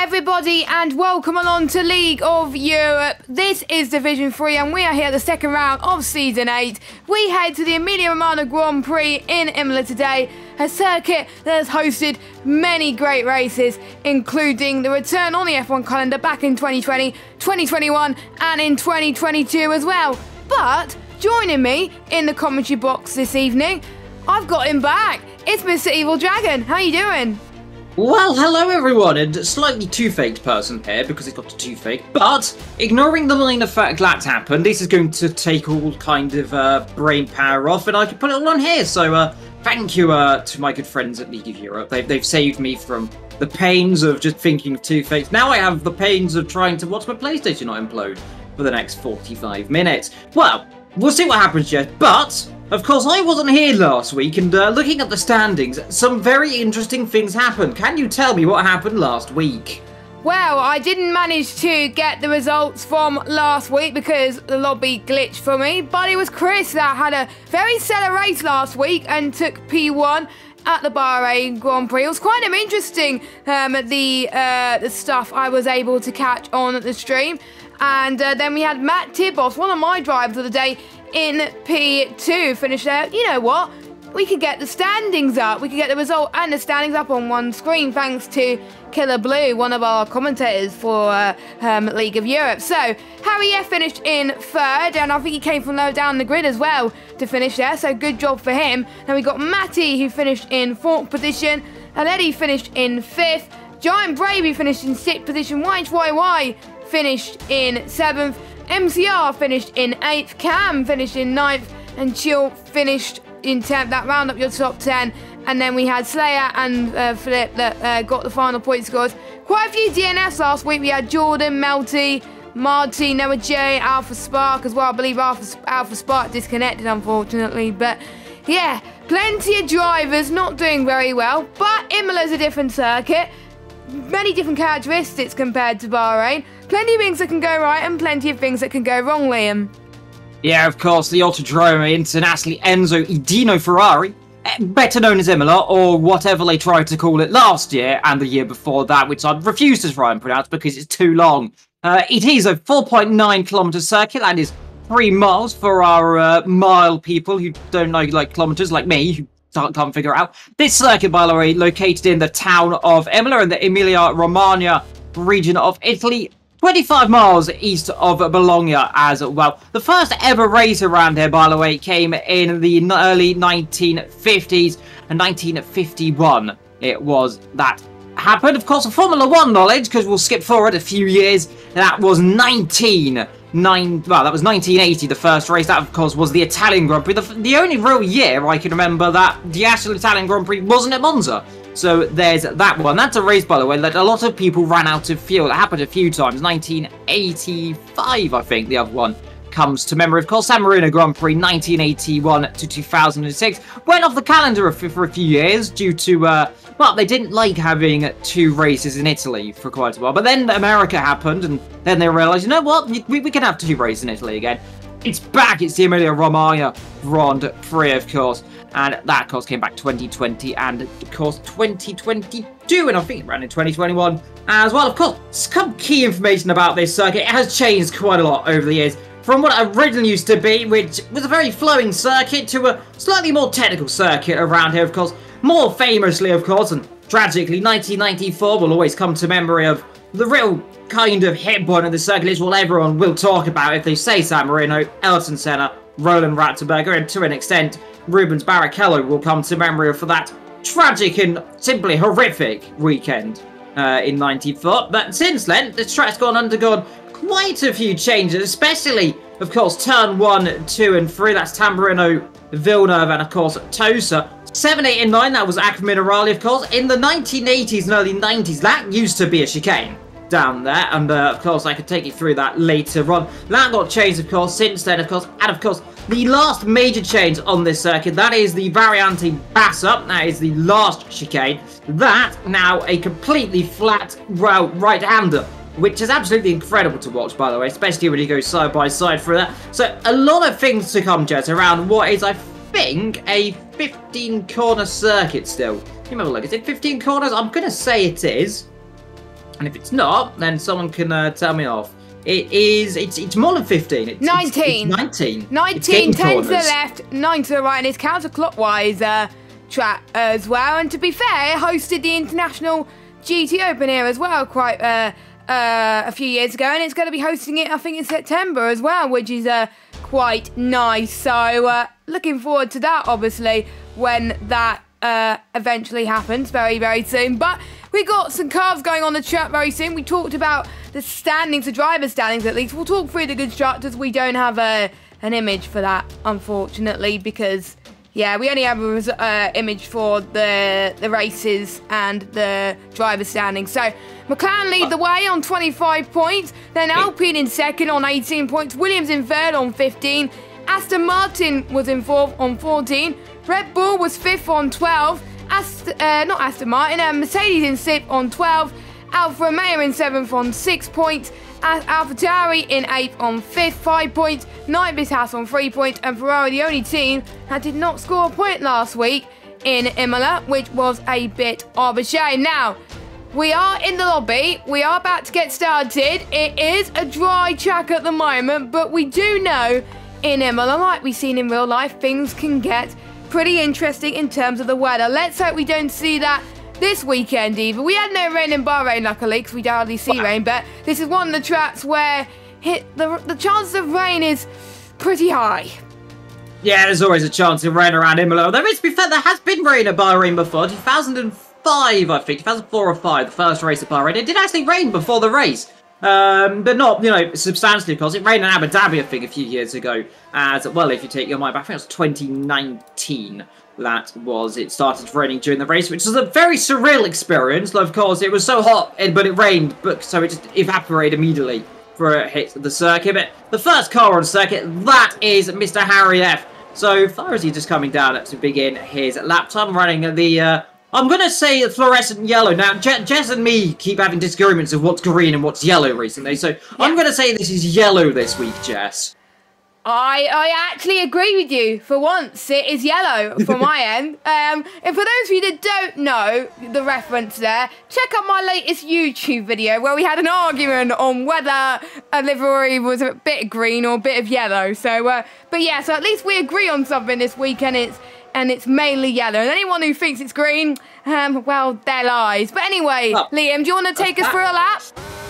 everybody, and welcome along to League of Europe. This is Division 3 and we are here at the second round of Season 8. We head to the Emilia-Romagna Grand Prix in Imola today, a circuit that has hosted many great races, including the return on the F1 calendar back in 2020, 2021 and in 2022 as well. But joining me in the commentary box this evening, I've got him back. It's Mr. Evil Dragon. How you doing? Well, hello everyone, and slightly two-faked person here because it's got a toothache, but ignoring the minor fact that happened, this is going to take all kind of brain power off and I can put it all on here, so thank you to my good friends at League of Europe. They've saved me from the pains of just thinking of toothaches. Now I have the pains of trying to watch my PlayStation not implode for the next 45 minutes. Well, we'll see what happens yet, but of course, I wasn't here last week, and looking at the standings, some very interesting things happened. Can you tell me what happened last week? Well, I didn't manage to get the results from last week because the lobby glitched for me, but it was Chris that had a very stellar race last week and took P1 at the Bahrain Grand Prix. It was kind of interesting, the stuff I was able to catch on the stream. And then we had Matt Tibbos, one of my drivers of the day, in P2, finished there. You know what? We could get the standings up. We could get the result and the standings up on one screen thanks to Killer Blue, one of our commentators for League of Europe. So, Harry F finished in third, and I think he came from low down the grid as well to finish there, so good job for him. Then we got Matty, who finished in fourth position, and Eddie finished in fifth. Giant Brave, finished in sixth position. YHYY finished in seventh. MCR finished in 8th, Cam finished in 9th, and Chill finished in 10th. That round up your top 10. And then we had Slayer and Philip that got the final point scores. Quite a few DNFs last week. We had Jordan, Melty, Marty, Noah J, Alpha Spark as well. I believe Alpha Spark disconnected, unfortunately. But yeah, plenty of drivers not doing very well. But Imola's a different circuit. Many different characteristics compared to Bahrain. Plenty of things that can go right and plenty of things that can go wrong, Liam. Yeah, of course, the Autodromo Internazionale Enzo Idino Ferrari, better known as Imola, or whatever they tried to call it last year and the year before that, which I refuse to try and pronounce because it's too long. It is a 4.9 kilometre circuit and is 3 miles for our mile people who don't know like kilometres like me, who can't figure it out. This circuit, by the way, located in the town of Imola in the Emilia-Romagna region of Italy, 25 miles east of Bologna as well. The first ever race around here, by the way, came in the early 1950s and 1951. It was that happened. Of course, a Formula 1 knowledge, because we'll skip forward a few years. That was 1980, the first race. That, of course, was the Italian Grand Prix. The only real year I can remember that the actual Italian Grand Prix wasn't at Monza. So there's that one. That's a race, by the way, that a lot of people ran out of fuel. It happened a few times. 1985, I think, the other one comes to memory. Of course, San Marino Grand Prix, 1981 to 2006. Went off the calendar for a few years due to, well, they didn't like having 2 races in Italy for quite a while. But then America happened, and then they realised, you know what, we can have 2 races in Italy again. It's back. It's the Emilia-Romagna Grand Prix, of course. And that, of course, came back 2020 and, of course, 2022. And I think it ran in 2021 as well. Of course, some key information about this circuit. It has changed quite a lot over the years. From what it originally used to be, which was a very flowing circuit, to a slightly more technical circuit around here, of course. More famously, of course, and tragically, 1994 will always come to memory of the real kind of hit point of the circuit. It's what everyone will talk about if they say San Marino, Ayrton Senna, Roland Ratzenberger, and to an extent, Rubens Barrichello will come to memory for that tragic and simply horrific weekend in 94. But since then, the track's undergone quite a few changes, especially, of course, turn 1, 2, and 3. That's Tamburino, Villeneuve, and, of course, Tosa. 7, 8, and 9, that was Aqua Minerale, of course. In the 1980s and early 90s, that used to be a chicane down there, and of course I could take you through that later on. That got changed, of course, since then, of course, and of course the last major change on this circuit, that is the Variante Bassa. That is the last chicane. That now a completely flat right-hander, which is absolutely incredible to watch, by the way, especially when you go side by side through that. So a lot of things to come, Jet, around what is, I think, a 15 corner circuit still. You remember, look, is it 15 corners? I'm gonna say it is. And if it's not, then someone can tell me off. It's more than 15. It's 19. It's 19. 19, it's 10 corners. to the left, 9 to the right, and it's counterclockwise track as well. And to be fair, it hosted the International GT Open here as well quite a few years ago, and it's going to be hosting it, I think, in September as well, which is quite nice. So looking forward to that, obviously, when that eventually happens very, very soon. But we got some cars going on the track very soon. We talked about the standings, the driver standings at least. We'll talk through the constructors. We don't have an image for that, unfortunately, because yeah, we only have an image for the races and the driver standings. So McLaren lead the way on 25 points. Then Alpine in second on 18 points. Williams in third on 15. Aston Martin was in fourth on 14. Red Bull was fifth on 12. Not Aston Martin, Mercedes in sixth on 12. Alfa Romeo in seventh on 6 points. AlphaTauri in 8th on 5th, 5 points. Ninth Haas on 3 points. And Ferrari, the only team that did not score a point last week in Imola, which was a bit of a shame. Now, we are in the lobby. We are about to get started. It is a dry track at the moment, but we do know in Imola, like we've seen in real life, things can get pretty interesting in terms of the weather. Let's hope we don't see that this weekend either. We had no rain in Bahrain, luckily, because we hardly see rain, but this is one of the tracks where the chances of rain is pretty high. Yeah, there's always a chance of rain around Imola. There is, to be fair, there has been rain at Bahrain before. 2005, I think. 2004 or 5, the first race at Bahrain. It did actually rain before the race. But not, substantially, because it rained in Abu Dhabi, I think, a few years ago. As well, if you take your mind back, I think it was 2019. It started raining during the race, which was a very surreal experience. Of course, it was so hot, but it rained, so it just evaporated immediately for it hit the circuit. But the first car on the circuit, that is Mr. Harry F. So far as he's just coming down to begin his lap time, running the, I'm going to say fluorescent yellow. Now, Jess and me keep having disagreements of what's green and what's yellow recently, so yeah. I'm going to say this is yellow this week, Jess. I actually agree with you. For once, it is yellow from my end. And for those of you that don't know the reference there, check out my latest YouTube video where we had an argument on whether a livery was a bit of green or a bit of yellow. So, but yeah, so at least we agree on something this week, and it's mainly yellow. And anyone who thinks it's green, well, they're lies. But anyway, Liam, do you want to take us for a lap?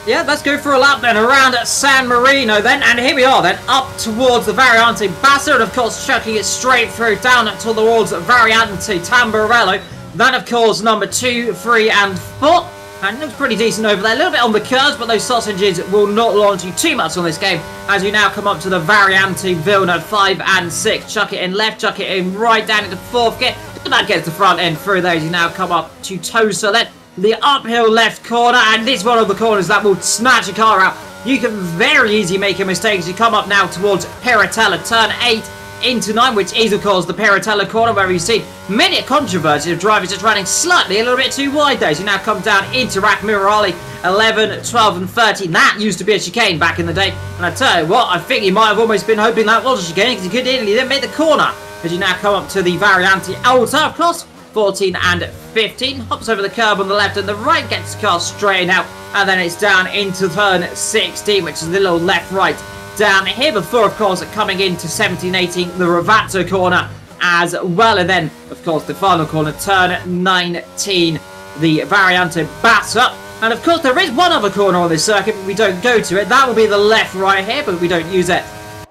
Yeah, let's go for a lap then around San Marino then, and here we are then, up towards the Variante Bassa, and of course chucking it straight through down towards Variante Tamburello. Then of course number 2, 3 and 4, and it looks pretty decent over there, a little bit on the curves, but those sausages will not launch you too much on this game, as you now come up to the Variante Vilna 5 and 6, chuck it in left, chuck it in right, down into 4th gear, that gets the front end through those, you now come up to Tosa then. The uphill left corner, and this one of the corners that will snatch a car out. You can very easily make a mistake as you come up now towards Piratella, turn 8 into 9, which is of course the Piratella corner, where you see many controversies of drivers just running slightly a little bit too wide there. As you now come down into Rackmirali, 11, 12 and 13. That used to be a chicane back in the day, and I tell you what, I think you might have almost been hoping that was a chicane, because you could easily then make the corner. As you now come up to the Variante Alta, of course, 14 and 15, hops over the curb on the left and the right, gets the car straight out, and then it's down into turn 16, which is the little left-right down here before, of course, coming into 17, 18, the Ravato corner as well, and then, of course, the final corner, turn 19, the Variante Bassa, and of course, there is one other corner on this circuit, but we don't go to it. That will be the left-right here, but we don't use it.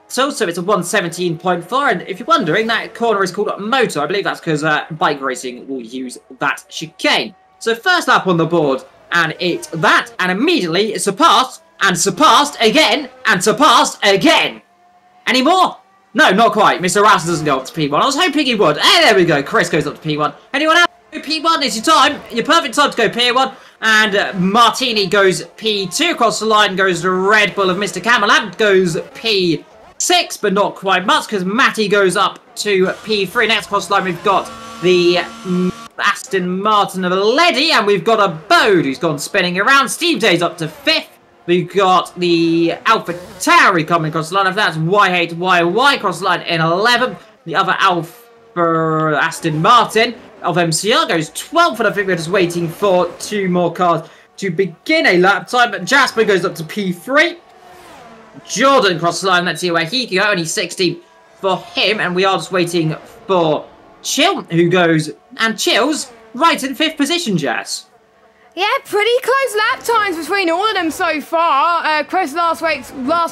So it's a 117.4, and if you're wondering, that corner is called Moto. I believe that's because bike racing will use that chicane. So first up on the board, and it's that, and immediately it's surpassed, and surpassed again, and surpassed again. Any more? No, not quite. Mr. Rouse doesn't go up to P1. I was hoping he would. Hey, there we go. Chris goes up to P1. Anyone else? P1 is your time. Your perfect time to go P1. And Martini goes P2. Across the line goes the Red Bull of Mr. Camelot. Goes P6, but not quite much, because Matty goes up to P3. Next cross line, we've got the Aston Martin of Leddy, and we've got a Bode who's gone spinning around. Steve Day's up to 5th. We've got the AlphaTauri coming across the line. If that's Y8YY across the line in 11th. The other Aston Martin of MCR goes 12th, and I think we're just waiting for 2 more cars to begin a lap time, but Jasper goes up to P3. Jordan crosses the line. Let's see where he can go. Only 16 for him, and we are just waiting for Chill, who goes and chills right in 5th position, Jess. Yeah, pretty close lap times between all of them so far. Chris, last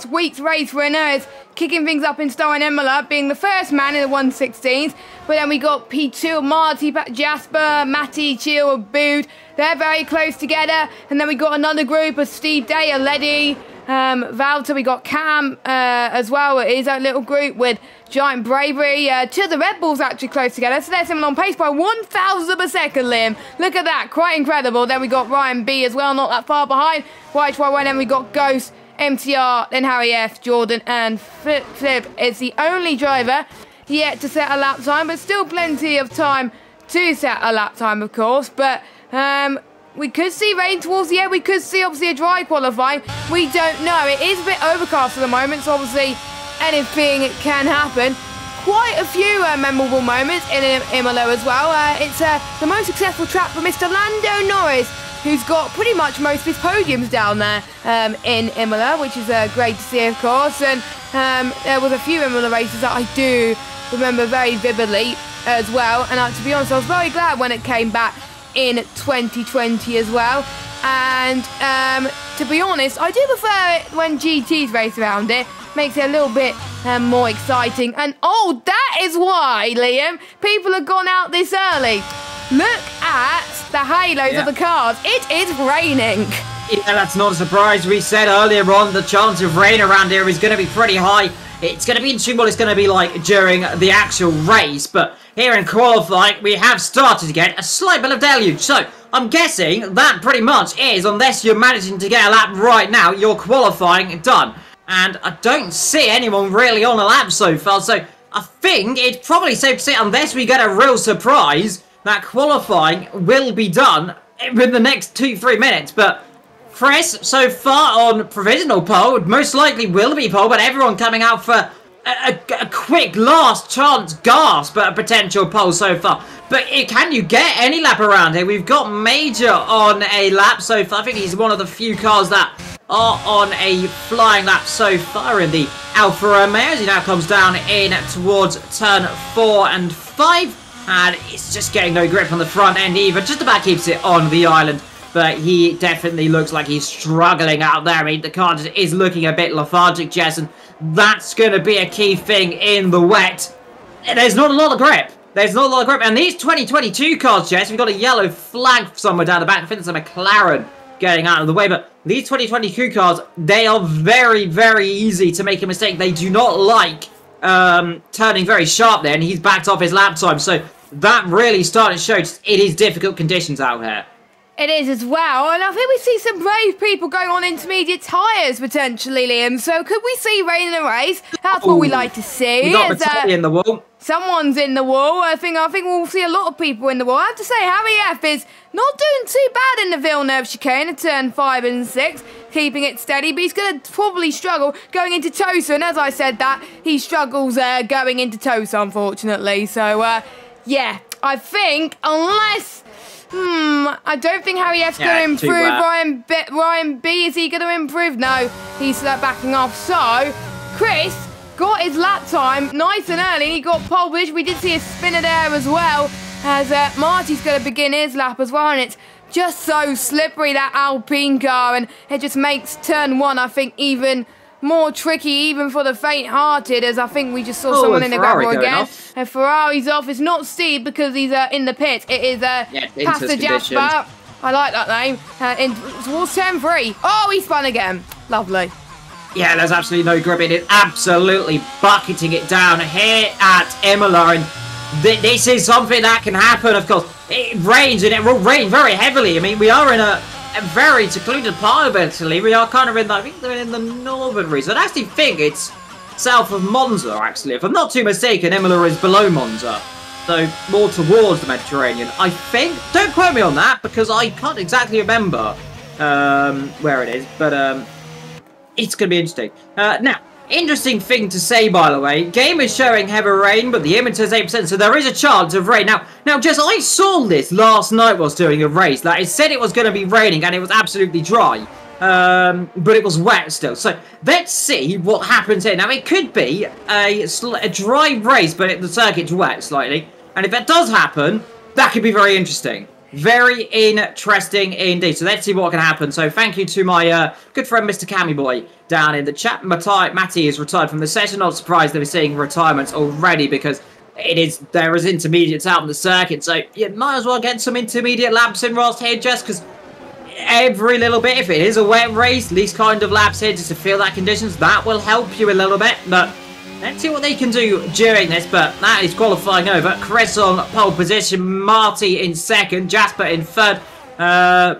week's race winner, is kicking things up in style in Imola, being the first man in the 116s. But then we got P2, Marty, Jasper, Matty, Chill, Bood. They're very close together. And then we got another group of Steve Day, Leddy, Valter. We got Cam as well. It is a little group with Giant Bravery. Two of the Red Bulls actually close together. So they're similar on pace by 1,000 of a second, Liam. Look at that. Quite incredible. Then we got Ryan B as well, not that far behind. YHY1. Then we got Ghost, MTR, then Harry F, Jordan, and Flip is the only driver yet to set a lap time, but still plenty of time to set a lap time, of course. But we could see rain towards the end. We could see, obviously, a dry qualifying. We don't know. It is a bit overcast at the moment, so obviously anything can happen. Quite a few memorable moments in Imola as well. It's the most successful track for Mr. Lando Norris, who's got pretty much most of his podiums down there in Imola, which is great to see, of course. And there was a few Imola races that I do remember very vividly as well. And to be honest, I was very glad when it came back in 2020 as well. And to be honest, I do prefer it when GTs race around it. Makes it a little bit more exciting. And oh, that is why, Liam, people have gone out this early. Look at the halos of the cars. It is raining. Yeah, that's not a surprise. We said earlier on the chance of rain around here is going to be pretty high. It's going to be interesting what it's going to be like during the actual race. But here in qualifying, we have started to get a slight bit of deluge. So I'm guessing that pretty much is, unless you're managing to get a lap right now, you're qualifying done. And I don't see anyone really on a lap so far. So I think it's probably safe to say, unless we get a real surprise, that qualifying will be done in the next 2-3 minutes. But Chris, so far on provisional pole, most likely will be pole, but everyone coming out for a quick last chance gasp at a potential pole so far. But can you get any lap around here? We've got Major on a lap so far. I think he's one of the few cars that are on a flying lap so far in the Alfa Romeo, as he now comes down in towards turn 4 and 5. And it's just getting no grip on the front end either. Just about keeps it on the island. But he definitely looks like he's struggling out there. I mean, the car is looking a bit lethargic, Jess. And that's going to be a key thing in the wet. There's not a lot of grip. There's not a lot of grip. And these 2022 cars, Jess, we've got a yellow flag somewhere down the back. I think it's a McLaren getting out of the way. But these 2022 cars, they are very, very easy to make a mistake. They do not like turning very sharp there, and he's backed off his lap time, so that really started to show it is difficult conditions out here. It is as well, and I think we see some brave people going on intermediate tyres potentially, Liam. So could we see rain in a race? That's what we like to see. We got Matty in the wall. Someone's in the wall. I think we'll see a lot of people in the wall. I have to say, Harry F is not doing too bad in the Villeneuve chicane at turn 5 and 6, keeping it steady, but he's going to probably struggle going into Tosa. And as I said that, he struggles going into Tosa, unfortunately. So, yeah, I think, unless... I don't think Harry F's going to improve. Ryan B, is he going to improve? No, he's backing off. So, Chris got his lap time nice and early, and he got pole position. We did see a spinner there as well, as Marty's going to begin his lap as well, and it's just so slippery, that Alpine car, and it just makes turn 1, I think, even more tricky, even for the faint-hearted, as I think we just saw someone in the gravel again. And Ferrari's off. It's not Steve because he's in the pit. It is Pastor Jasper. I like that name. Towards turn 3. Oh, he spun again. Lovely. Yeah, there's absolutely no grip. It is absolutely bucketing it down here at Imola, and this is something that can happen, of course. It rains, and it will rain very heavily. I mean, we are in a very secluded part of Italy. We are kind of in, I think they're in the northern region. I actually think it's south of Monza, actually. If I'm not too mistaken, Imola is below Monza. So, more towards the Mediterranean, I think. Don't quote me on that, because I can't exactly remember where it is. But, it's going to be interesting. Now, Interesting thing to say, by the way. Game is showing heavy rain, but the image says 8%, so there is a chance of rain. Now, Jess, I saw this last night whilst doing a race. Like, it said it was going to be raining, and it was absolutely dry. But it was wet still. So, let's see what happens here. Now, it could be a dry race, but the circuit's wet slightly. And if that does happen, that could be very interesting. Very interesting indeed. So let's see what can happen. So thank you to my good friend Mr. Cammy Boy down in the chat. Matty is retired from the session. Not surprised that we're seeing retirements already because there is intermediates out on the circuit. So you might as well get some intermediate laps in whilst here, just because every little bit, if it is a wet race, these kind of laps here just to feel that conditions, that will help you a little bit. But let's see what they can do during this, but that is qualifying over. Chris on pole position, Marty in second, Jasper in third,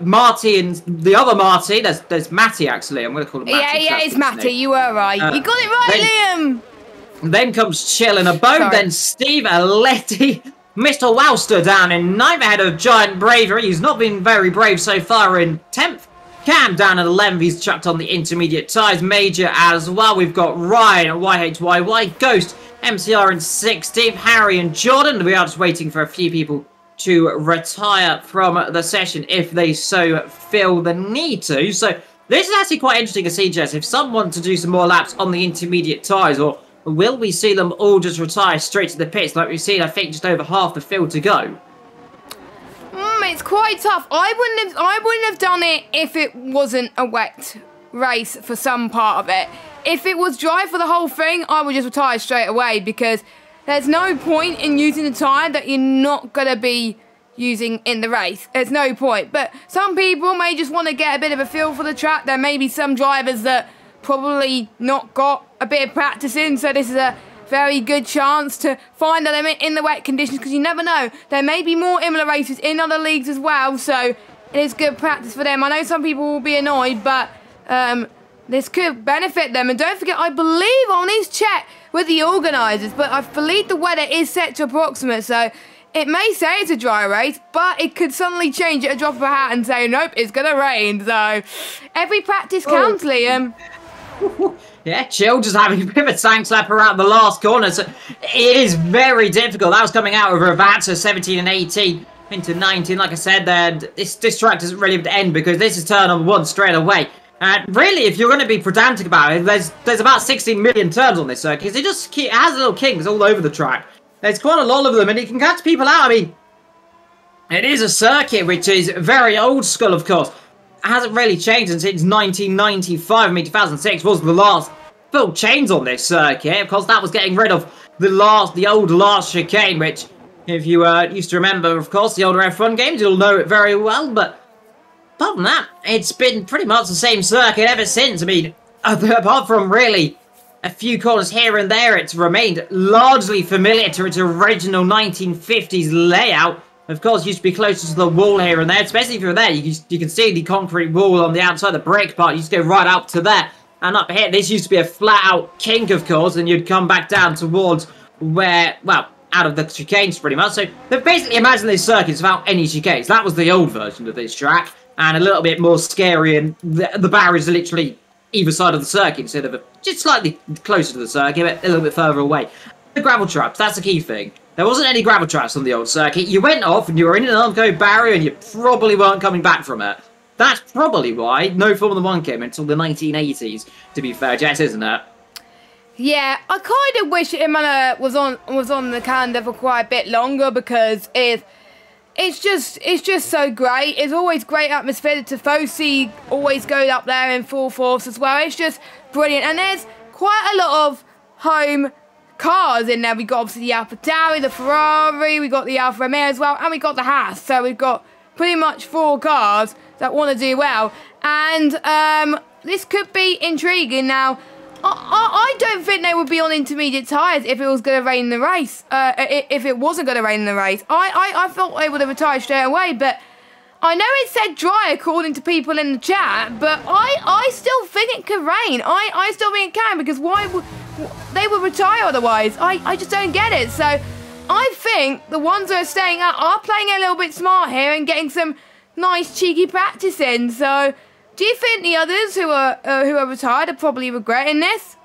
Marty and the other Marty, there's Matty actually, I'm going to call him Matty. Yeah, it's Matty, you were right. You got it right, Liam! Then comes Chill in a boat, then Steve Aletti, Mr. Wowster down in ninth ahead of Giant Bravery. He's not been very brave so far in 10th. Cam down at 11th, he's chucked on the intermediate tyres. Major as well. We've got Ryan, YHYY, Ghost, MCR in 16th, Harry and Jordan. We are just waiting for a few people to retire from the session if they so feel the need to. So this is actually quite interesting to see, Jess, if someone to do some more laps on the intermediate tyres, or will we see them all just retire straight to the pits like we've seen, I think, just over half the field to go? It's quite tough. I wouldn't have done it if it wasn't a wet race for some part of it. If it was dry for the whole thing, I would just retire straight away because there's no point in using the tyre that you're not going to be using in the race. There's no point. But some people may just want to get a bit of a feel for the track. There may be some drivers that probably not got a bit of practice in, so this is a very good chance to find a limit in the wet conditions because you never know. There may be more Imola races in other leagues as well, so it is good practice for them. I know some people will be annoyed, but this could benefit them. And don't forget, I believe, I'll need to check with the organisers, but I believe the weather is set to approximate, so it may say it's a dry race, but it could suddenly change at a drop of a hat and say, nope, it's going to rain. So every practice counts, Liam. Yeah, Chill just having a bit of a tank slap around the last corner. So it is very difficult. That was coming out of Ravato, 17 and 18 into 19. Like I said, this track doesn't really have to end because this is turn number 1 straight away. And really, if you're going to be pedantic about it, there's about 16 million turns on this circuit. It has little kinks all over the track. There's quite a lot of them, and it can catch people out. I mean, it is a circuit which is very old school, of course. It hasn't really changed since 1995. I mean, 2006 was the last full change on this circuit. Of course, that was getting rid of the old last chicane, which, if you used to remember, of course, the older F1 games, you'll know it very well. But apart from that, it's been pretty much the same circuit ever since. I mean, apart from really a few corners here and there, it's remained largely familiar to its original 1950s layout. Of course, used to be closer to the wall here and there, especially if you're there. You can see the concrete wall on the outside, the brick part. You just go right up to there. And up here, this used to be a flat-out kink, of course, and you'd come back down towards where, well, out of the chicanes, pretty much. So they've basically imagined this circuit without any chicanes. That was the old version of this track, and a little bit more scary, and the barriers are literally either side of the circuit instead of just slightly closer to the circuit, but a little bit further away. The gravel traps, that's the key thing. There wasn't any gravel traps on the old circuit. You went off and you were in an uncode barrier and you probably weren't coming back from it. That's probably why no Formula 1 came until the 1980s, to be fair, Jess, isn't it? Yeah, I kind of wish Imola was on the calendar for quite a bit longer because it's just so great. It's always great atmosphere. The Tifosi always goes up there in full force as well. It's just brilliant. And there's quite a lot of home cars in there. We got obviously the Alfa Tauri, the Ferrari, we got the Alfa Romeo as well, and we got the Haas. So we've got pretty much 4 cars that want to do well. And this could be intriguing. Now, I don't think they would be on intermediate tyres if it was going to rain in the race. If it wasn't going to rain in the race. I thought they would have retired straight away, but I know it said dry according to people in the chat, but I still think it could rain. I still think it can, because why would they would retire otherwise? I just don't get it. So I think the ones that are staying out are playing a little bit smart here and getting some nice cheeky practice in. So do you think the others who are retired are probably regretting this?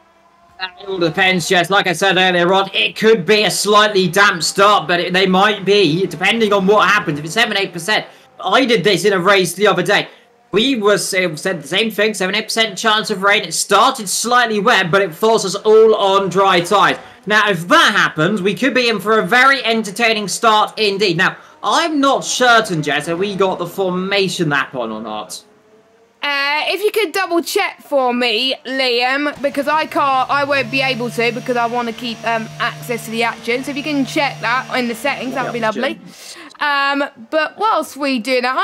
It all depends, Jess. Like I said earlier on, it could be a slightly damp start, but they might be, depending on what happens. If it's 7-8%, I did this in a race the other day. We said the same thing, 7-8% chance of rain. It started slightly wet, but it forced us all on dry tyres. Now, if that happens, we could be in for a very entertaining start indeed. Now, I'm not certain, Jess, if we got the formation app on or not. If you could double check for me, Liam, because I won't be able to because I want to keep access to the action. So if you can check that in the settings, that would be lovely. But whilst we do that,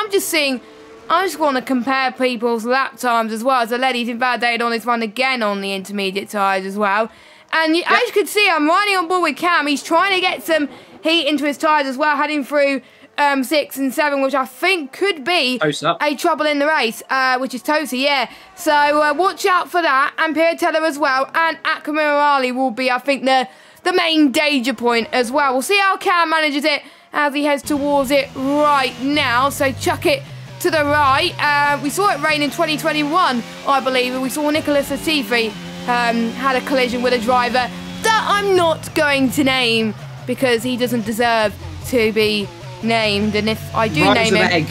I just want to compare people's lap times as well. So Letty's invalidated on this one again on the intermediate tyres as well. And as you can see, I'm riding on board with Cam. He's trying to get some heat into his tyres as well, heading through 6 and 7, which I think could be a trouble in the race, which is Tosi, yeah. So watch out for that, and Piratella as well, and Akamamirali will be, I think, the main danger point as well. We'll see how Cam manages it as he heads towards it right now. So chuck it to the right. We saw it rain in 2021, I believe, and we saw Nicholas Latifi had a collision with a driver that I'm not going to name because he doesn't deserve to be named, and if I do name him, egg.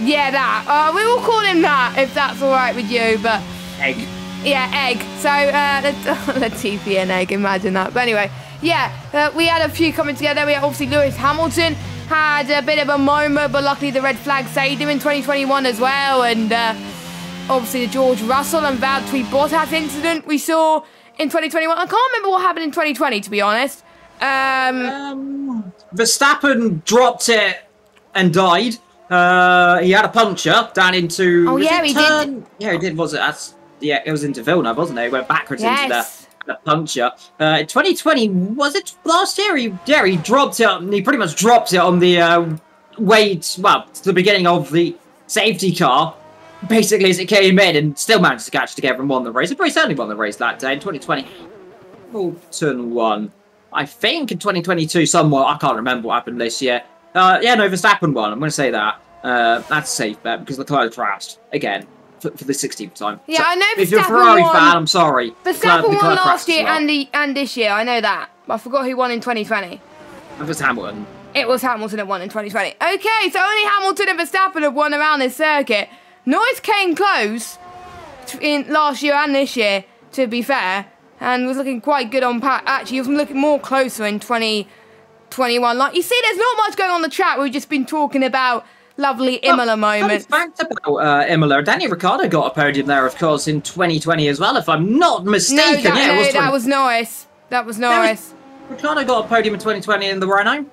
Yeah, that. We will call him that if that's all right with you. But egg. Yeah, egg. So Latifi and egg. Imagine that. But anyway, yeah, we had a few coming together. We had obviously Lewis Hamilton had a bit of a moment, but luckily the red flag saved him in 2021 as well. And obviously the George Russell and Valtteri Bottas incident we saw in 2021. I can't remember what happened in 2020, to be honest. Verstappen dropped it and died. He had a puncture down into. Oh yeah, he did. Yeah, he did. Was it? Yeah, it was into Villeneuve, wasn't it? He went backwards into the puncture. In 2020, was it last year? He dropped it. He pretty much dropped it on the way. Well, to the beginning of the safety car. Basically, as it came in, and still managed to catch together and won the race. He pretty certainly won the race that day in 2020. Hamilton won. I think in 2022 somewhat. I can't remember what happened this year. Yeah, no, Verstappen won. I'm going to say that. That's a safe bet because Leclerc crashed again for the 16th time. Yeah, so, I know. If you're a Ferrari fan, I'm sorry. Verstappen won last year and this year. I know that. But I forgot who won in 2020. It was Hamilton. It was Hamilton that won in 2020. Okay, so only Hamilton and Verstappen have won around this circuit. Norris came close in last year and this year, to be fair. And was looking quite good on pack. Actually, he was looking more closer in 2021. Like, you see, there's not much going on the track. We've just been talking about lovely Imola moments. Fun fact about Imola, Daniel Ricciardo got a podium there, of course, in 2020 as well, if I'm not mistaken. That was Norris. That was Norris. Ricciardo got a podium in 2020 in the Renault.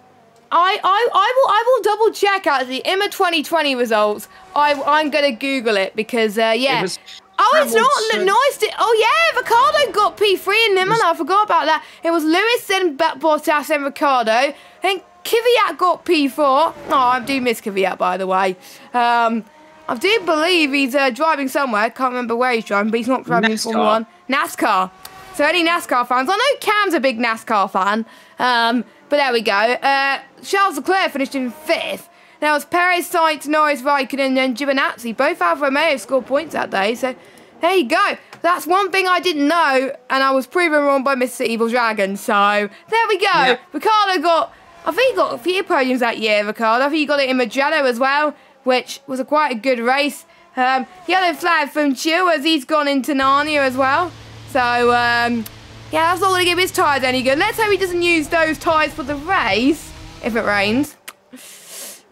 I will double check out the Imola 2020 results. I'm gonna Google it because yeah. It's not nice. Oh yeah, Ricciardo got P3 in Imola. I forgot about that. It was Lewis and Bottas and Ricciardo. And Kvyat got P4. Oh, I do miss Kvyat, by the way. I do believe he's driving somewhere. Can't remember where he's driving, but he's not driving Formula 1. NASCAR. So any NASCAR fans? I know Cam's a big NASCAR fan. But there we go. Charles Leclerc finished in 5th. Now it was Perez, Sainz, Norris, Raikkonen and Giovinazzi. Both Alfa Romeo scored points that day. So there you go. That's one thing I didn't know, and I was proven wrong by Mr. Evil Dragon. So there we go. Yeah. Ricciardo I think he got a few podiums that year, Ricciardo. I think he got it in Mugello as well, which was quite a good race. Yellow flag from Chiu as he's gone into Narnia as well. So, yeah, that's not going to give his tyres any good. Let's hope he doesn't use those tyres for the race, if it rains.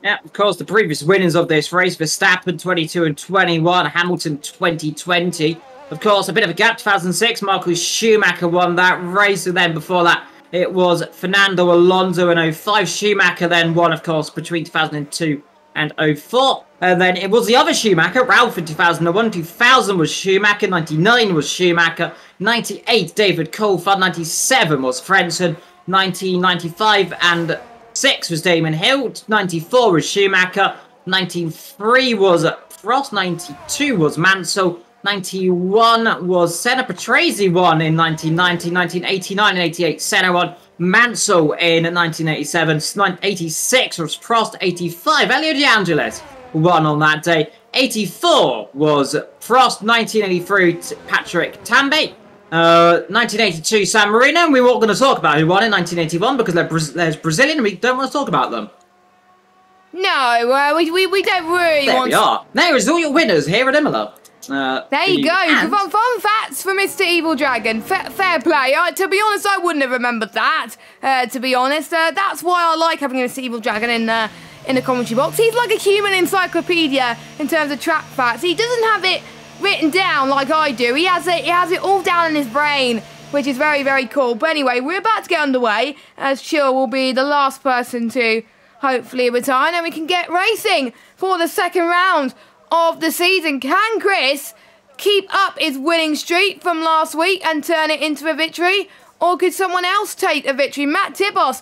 Yeah, of course, the previous winners of this race, Verstappen 22 and 21, Hamilton 2020. Of course, a bit of a gap, 2006, Michael Schumacher won that race, and then before that, it was Fernando Alonso in 05. Schumacher then won, of course, between 2002 and 04. And then it was the other Schumacher, Ralph in 2001. 2000 was Schumacher. 99 was Schumacher. 98, David Coulthard. 97 was Frentzen. 1995 and 6 was Damon Hill. 94 was Schumacher. 93 was Prost. 92 was Mansell. 91 was Senna. Patrese won in 1990, 1989 and 88. Senna won. Mansell in 1987. 86 was Prost. 85, Elio De Angelis won on that day. 84 was Prost. 1983, Patrick Tambay. 1982 San Marino, and we weren't going to talk about who won in 1981 because there's Brazilian and we don't want to talk about them. No, we don't really there want we are. There is all your winners here at Imola. There you go. Fun facts for Mr. Evil Dragon. Fair play. To be honest, I wouldn't have remembered that. To be honest, that's why I like having Mr. Evil Dragon in the commentary box. He's like a human encyclopedia in terms of track facts. He doesn't have it written down like I do. He has it all down in his brain, which is very, very cool. But anyway, we're about to get underway, as Chill will be the last person to hopefully retire, and we can get racing for the second round of the season. Can Chris keep up his winning streak from last week and turn it into a victory, or could someone else take a victory? Matt Tibos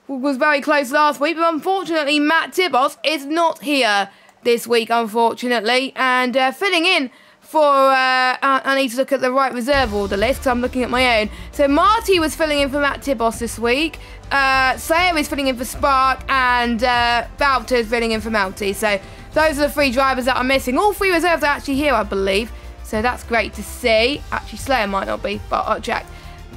was very close last week, but unfortunately Matt Tibos is not here this week, unfortunately, and filling in for I need to look at the right reserve order list, so I'm looking at my own. So Marty was filling in for Matt Tibos this week, Slayer is filling in for Spark, and Bouter is filling in for Melty. So those are the three drivers that are missing. All three reserves are actually here, I believe. So that's great to see. Actually, Slayer might not be, but I'll check.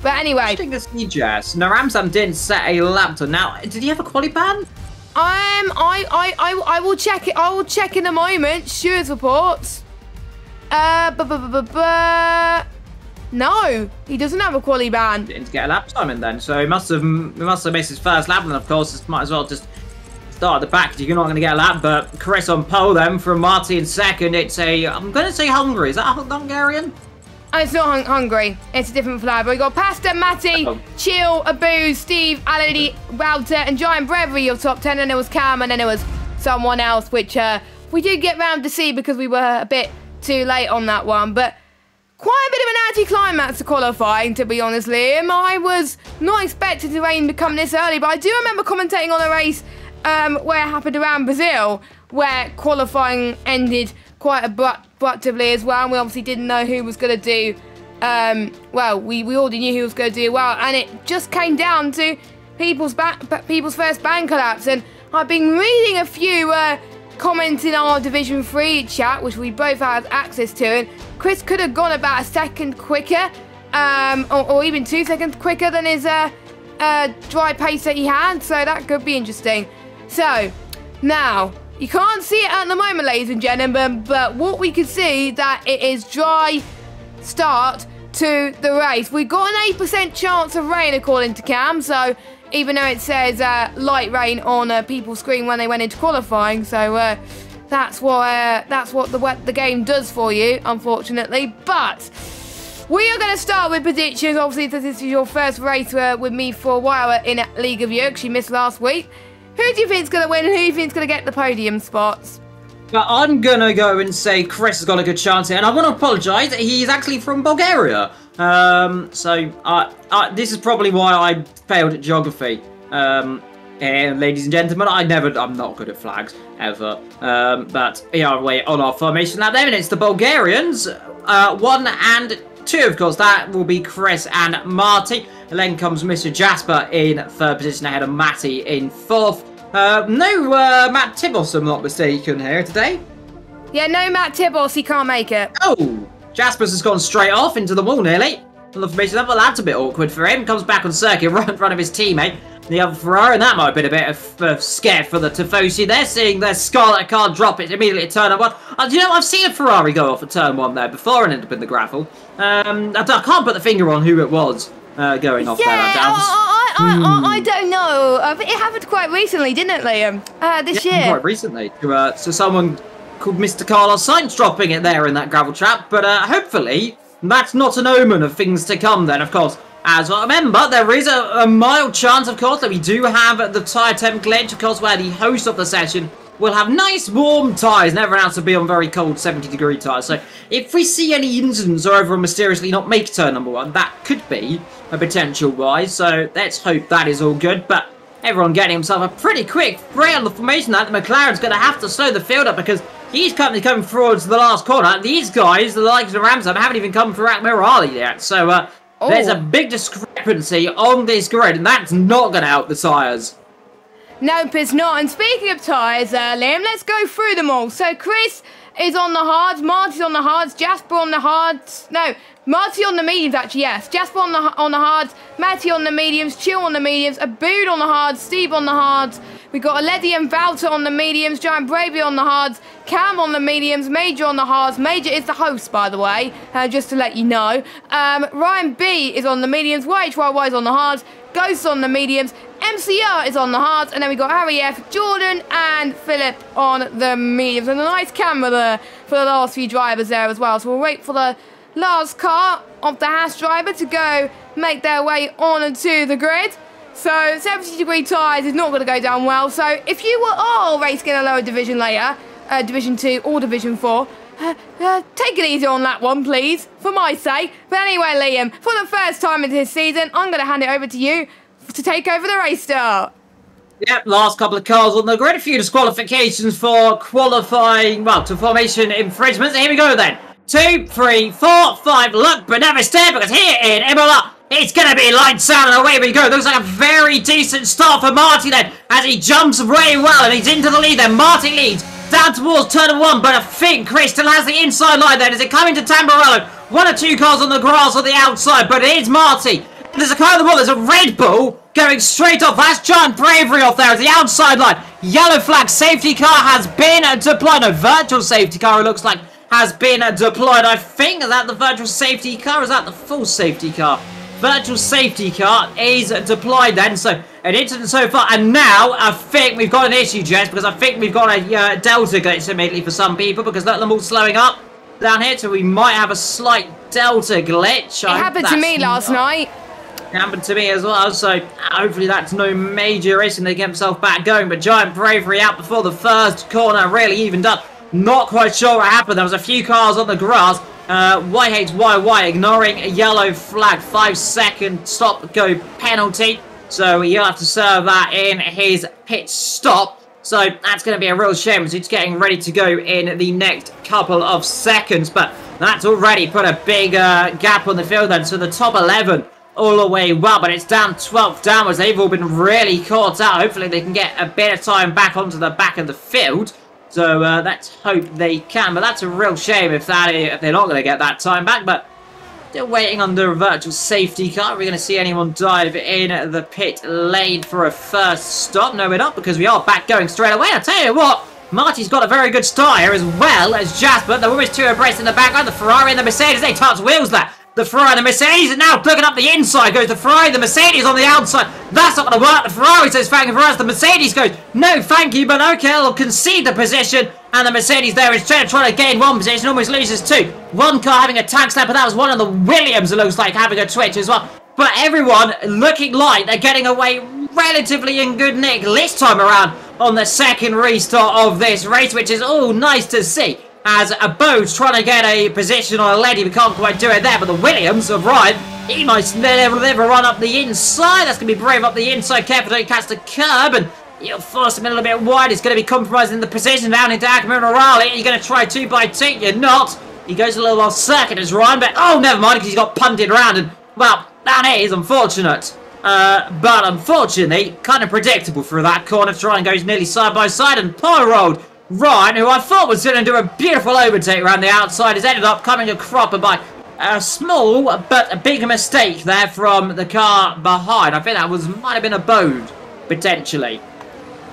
But anyway. Interesting to see, Jess. Now, Ramsam didn't set a laptop. Now, did he have a quali ban? I will check it. I will check in a moment. Stuart's reports. No, he doesn't have a quali ban. Didn't get a lap time in then, so he must have missed his first lap, and of course, might as well just start at the back. You're not going to get a lap, but Chris on pole then from Marty in second. It's I'm going to say Hungary. Is that Hungarian? It's not Hungary. It's a different flag. We got Pasta, Matty, Chill, Abu, Steve, Alady, Walter, and Giant Brevery, your top 10. And there was Cam, and then there was someone else, which we did get round to see because we were a bit too late on that one. But quite a bit of an anticlimax to qualifying, to be honest, Liam. I was not expecting the rain to come this early, but I do remember commentating on a race where it happened around Brazil, where qualifying ended quite abruptly as well, and we obviously didn't know who was going to do well. We already knew who was going to do well, and it just came down to people's first ban collapse. And I've been reading a few comments in our Division 3 chat, which we both had access to, and Chris could have gone about a second quicker, or even 2 seconds quicker than his dry pace that he had, so that could be interesting. So now, you can't see it at the moment, ladies and gentlemen, but what we can see that it is dry start to the race. We got an 8% chance of rain according to Cam, so even though it says light rain on people's screen when they went into qualifying, so that's what the game does for you, unfortunately. But we are going to start with predictions. Obviously, this is your first race with me for a while in League of You. She missed last week. Who do you think is going to win and who do you think is going to get the podium spots? But I'm going to go and say Chris has got a good chance here. And I want to apologise. He's actually from Bulgaria. This is probably why I failed at geography. And ladies and gentlemen, I'm not good at flags, ever. But yeah, we're on our formation lap there. And it's the Bulgarians. 1 and 2, of course. That will be Chris and Marty. And then comes Mr. Jasper in third position ahead of Matty in fourth. No Matt Tibos, I'm not mistaken, here today. Yeah, no Matt Tibos, he can't make it. Oh, Jasper's has gone straight off into the wall nearly. On the formation level, that's a bit awkward for him. Comes back on circuit right in front of his teammate, the other Ferrari, and that might have been a bit of scare for the Tifosi. They're seeing their Scarlet car drop it immediately at turn 1. You know, I've seen a Ferrari go off at turn 1 there before and end up in the gravel. I can't put the finger on who it was going off there. I don't know. It happened quite recently, didn't it, Liam? This year. Quite recently. So someone called Mr. Carlos Sainz dropping it there in that gravel trap. But hopefully that's not an omen of things to come then, of course. As well, remember, there is a mild chance, of course, that we do have the tyre temp glitch, of course, where the host of the session will have nice warm tyres and everyone else will be on very cold 70-degree tyres. So if we see any incidents or overall mysteriously not make turn number 1, that could be a potential rise. So let's hope that is all good. But everyone getting himself a pretty quick free on the formation that the McLaren's going to have to slow the field up because he's coming forward to the last corner. These guys, the likes of Ramsam, haven't even come through Akmirali yet. So there's a big discrepancy on this grid, and that's not going to help the tyres. Nope, it's not. And speaking of tyres, Liam, let's go through them all. So Chris is on the hards, Marty's on the hards, Jasper on the hards. No, Marty on the mediums, actually, yes. Jasper on the hards, Matty on the mediums, Chill on the mediums, Abood on the hards, Steve on the hards. We got Aledi and Valter on the mediums, Giant Bravey on the hards, Cam on the mediums, Major on the hards. Major is the host, by the way, just to let you know. Ryan B is on the mediums, YHYY is on the hards, Ghost on the mediums, MCR is on the hards, and then we got Harry F, Jordan, and Philip on the mediums. And a nice camera there for the last few drivers there as well. So we'll wait for the last car of the Haas driver to go make their way onto the grid. So 70-degree tyres is not going to go down well. So if you are racing in a lower division later, Division 2 or Division 4, take it easy on that one, please, for my sake. But anyway, Liam, for the first time in this season, I'm going to hand it over to you to take over the race start. Yep, last couple of cars on the grid. A few disqualifications for qualifying, well, to formation infringements. Here we go then. 2, 3, 4, 5. Look, but never stare, because here in Imola, it's going to be lights out and away we go. Looks like a very decent start for Marty then, as he jumps very well and he's into the lead then. Marty leads down towards turn 1, but I think Chris still has the inside line then. Is it coming to Tamburello? 1 or 2 cars on the grass on the outside, but it is Marty. There's a car on the wall, there's a Red Bull going straight off. That's Giant Bravery off there at the outside line. Yellow flag, safety car has been deployed. No, virtual safety car, it looks like, has been deployed. I think, is that the virtual safety car, or is that the full safety car? Virtual safety car is deployed then, so an incident so far, and now I think we've got an issue, Jess, because I think we've got a Delta glitch immediately for some people, because look, them all slowing up down here, so we might have a slight Delta glitch. It happened to me last night. It happened to me as well, so hopefully that's no major issue and they get themselves back going, but Giant Bravery out before the first corner really evened up. Not quite sure what happened. There was a few cars on the grass. YHYY ignoring a yellow flag. 5-second stop-go penalty. So you'll have to serve that in his pit stop. So that's going to be a real shame as he's getting ready to go in the next couple of seconds. But that's already put a big gap on the field then. So the top 11 all the way well. But it's down 12th downwards. They've all been really caught out. Hopefully they can get a bit of time back onto the back of the field. So let's hope they can, but that's a real shame if they're not going to get that time back. But still waiting under a virtual safety car. Are we going to see anyone dive in the pit lane for a first stop? No, we're not, because we are back going straight away. I'll tell you what, Marty's got a very good start here as well as Jasper. There were 2 abreast in the background. The Ferrari and the Mercedes, they touch wheels there. The Ferrari and the Mercedes, and now looking up the inside goes the Ferrari, the Mercedes on the outside. That's not going to work. The Ferrari says thank you for us. The Mercedes goes, no thank you, but okay, I'll concede the position. And the Mercedes there is trying to gain 1 position, almost loses 2. 1 car having a tag snap, but that was one of the Williams, it looks like, having a twitch as well. But everyone looking like they're getting away relatively in good nick this time around on the second restart of this race, which is all nice to see. As a Boat's trying to get a position on a Letty, we can't quite do it there, but the Williams of Ryan, he might never run up the inside. That's going to be brave up the inside, careful don't catch the curb, and you'll force him a little bit wide. It's going to be compromising the position down into Akima and O'Reilly. You're going to try 2x2, you're not. He goes a little off circuit as Ryan, but oh, never mind, because he's got punted around, and well, that is unfortunate. But unfortunately, kind of predictable through that corner. Ryan goes nearly side by side, and poor road. Ryan, who I thought was going to do a beautiful overtake around the outside, has ended up coming a cropper by a small but a big mistake there from the car behind. I think that might have been a Bode, potentially.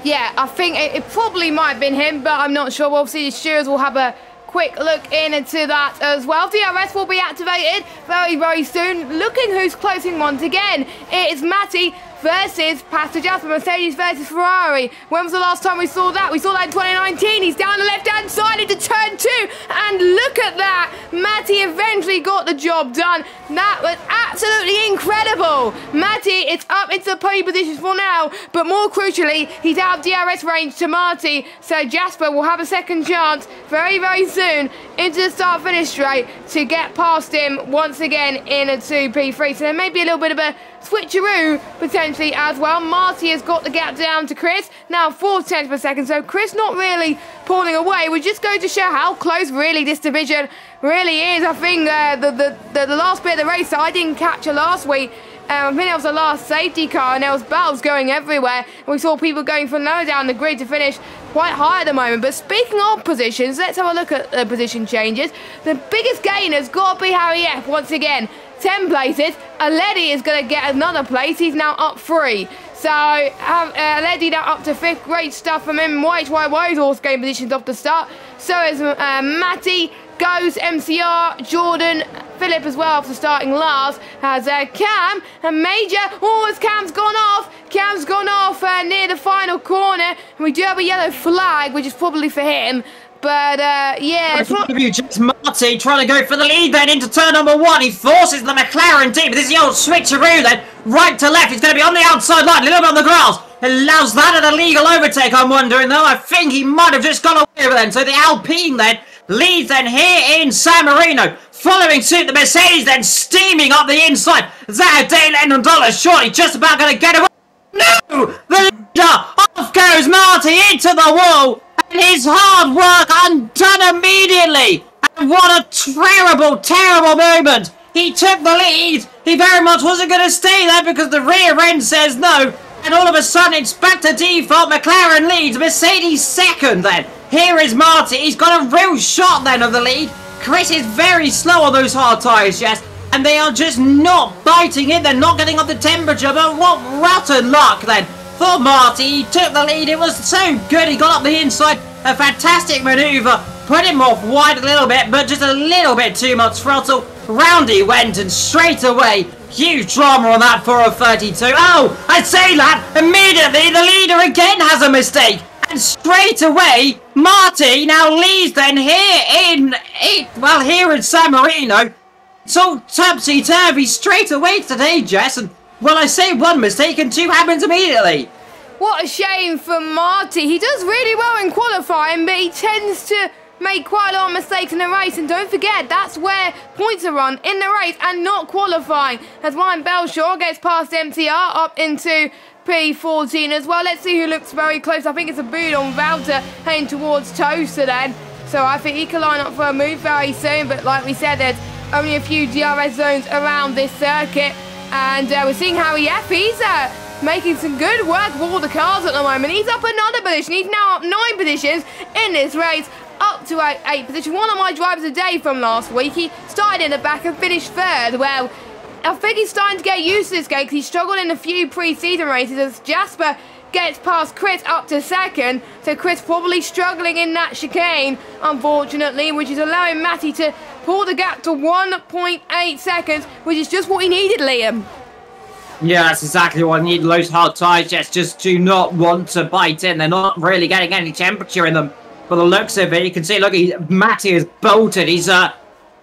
Yeah, I think it probably might have been him, but I'm not sure. Obviously, the stewards will have a quick look into that as well. DRS will be activated very, very soon. Looking who's closing once again. It is Matty versus Pastor Jasper, Mercedes versus Ferrari. When was the last time we saw that? We saw that in 2019. He's down the left-hand side into turn 2. And look at that. Matty eventually got the job done. That was absolutely incredible. Matty, it's up into the pole positions for now. But more crucially, he's out of DRS range to Marty. So Jasper will have a second chance very, very soon into the start-finish straight to get past him once again in a 2P3. So there may be a little bit of a switcheroo potentially as well. Marty has got the gap down to Chris, now 4/10 per second, so Chris not really pulling away. We're just going to show how close really this division really is. I think the last bit of the race that I didn't capture last week I think that was the last safety car, and there was battles going everywhere. And we saw people going from low down the grid to finish quite high at the moment. But speaking of positions, let's have a look at the position changes. The biggest gainer's got to be Harry F once again. 10 places. Aledi is going to get another place. He's now up 3. So, Aledi now up to 5th. Great stuff from him. YHYY's also gained positions off the start. So is Matty, Ghost, MCR, Jordan, Philip as well after starting last. Has Cam and Major. Oh, as Cam's gone off. Cam's gone off near the final corner. And we do have a yellow flag, which is probably for him. But, yeah. Just Marty trying to go for the lead then into turn number 1. He forces the McLaren team. This is the old switcheroo then. Right to left. He's going to be on the outside line. A little bit on the grass. Allows that an illegal overtake, I'm wondering, though. I think he might have just gone away with then. So the Alpine then leads then here in San Marino. Following suit, the Mercedes then steaming up the inside. Zao De Lennon surely just about going to get away. No! The leader! Off goes Marty into the wall. And his hard work undone immediately. And what a terrible, terrible moment. He took the lead. He very much wasn't going to stay there because the rear end says no. And all of a sudden, Inspector Default, McLaren leads, Mercedes second then. Here is Marty. He's got a real shot then of the lead. Chris is very slow on those hard tyres, yes. And they are just not biting it. They're not getting up the temperature. But what rotten luck then for Marty. He took the lead. It was so good. He got up the inside. A fantastic manoeuvre. Put him off wide a little bit, but just a little bit too much throttle. Round he went and straight away. Huge drama on that 432. Oh, I say that immediately the leader again has a mistake. And straight away, Marty now leads then here in San Marino. It's all topsy-turvy straight away today, Jess. And, well, I say one mistake and 2 happens immediately. What a shame for Marty. He does really well in qualifying, but he tends to make quite a lot of mistakes in the race. And don't forget, that's where points are run, in the race and not qualifying. As Ryan Belshaw gets past MTR up into P14 as well. Let's see who looks very close. I think it's a boot on Valter heading towards Toaster then. So I think he can line up for a move very soon. But like we said, there's only a few DRS zones around this circuit. And we're seeing Harry F. He's making some good work with all the cars at the moment. He's up another position. He's now up 9 positions in this race. Up to 8 position. One of my drivers a day from last week. He started in the back and finished 3rd. Well, I think he's starting to get used to this game because he struggled in a few pre-season races as Jasper gets past Chris up to 2nd. So Chris probably struggling in that chicane, unfortunately, which is allowing Matty to pull the gap to 1.8 seconds, which is just what he needed, Liam. Yeah, that's exactly what I need. Those hard tyres just do not want to bite in. They're not really getting any temperature in them. By the looks of it, you can see, look, Matty is bolted. He's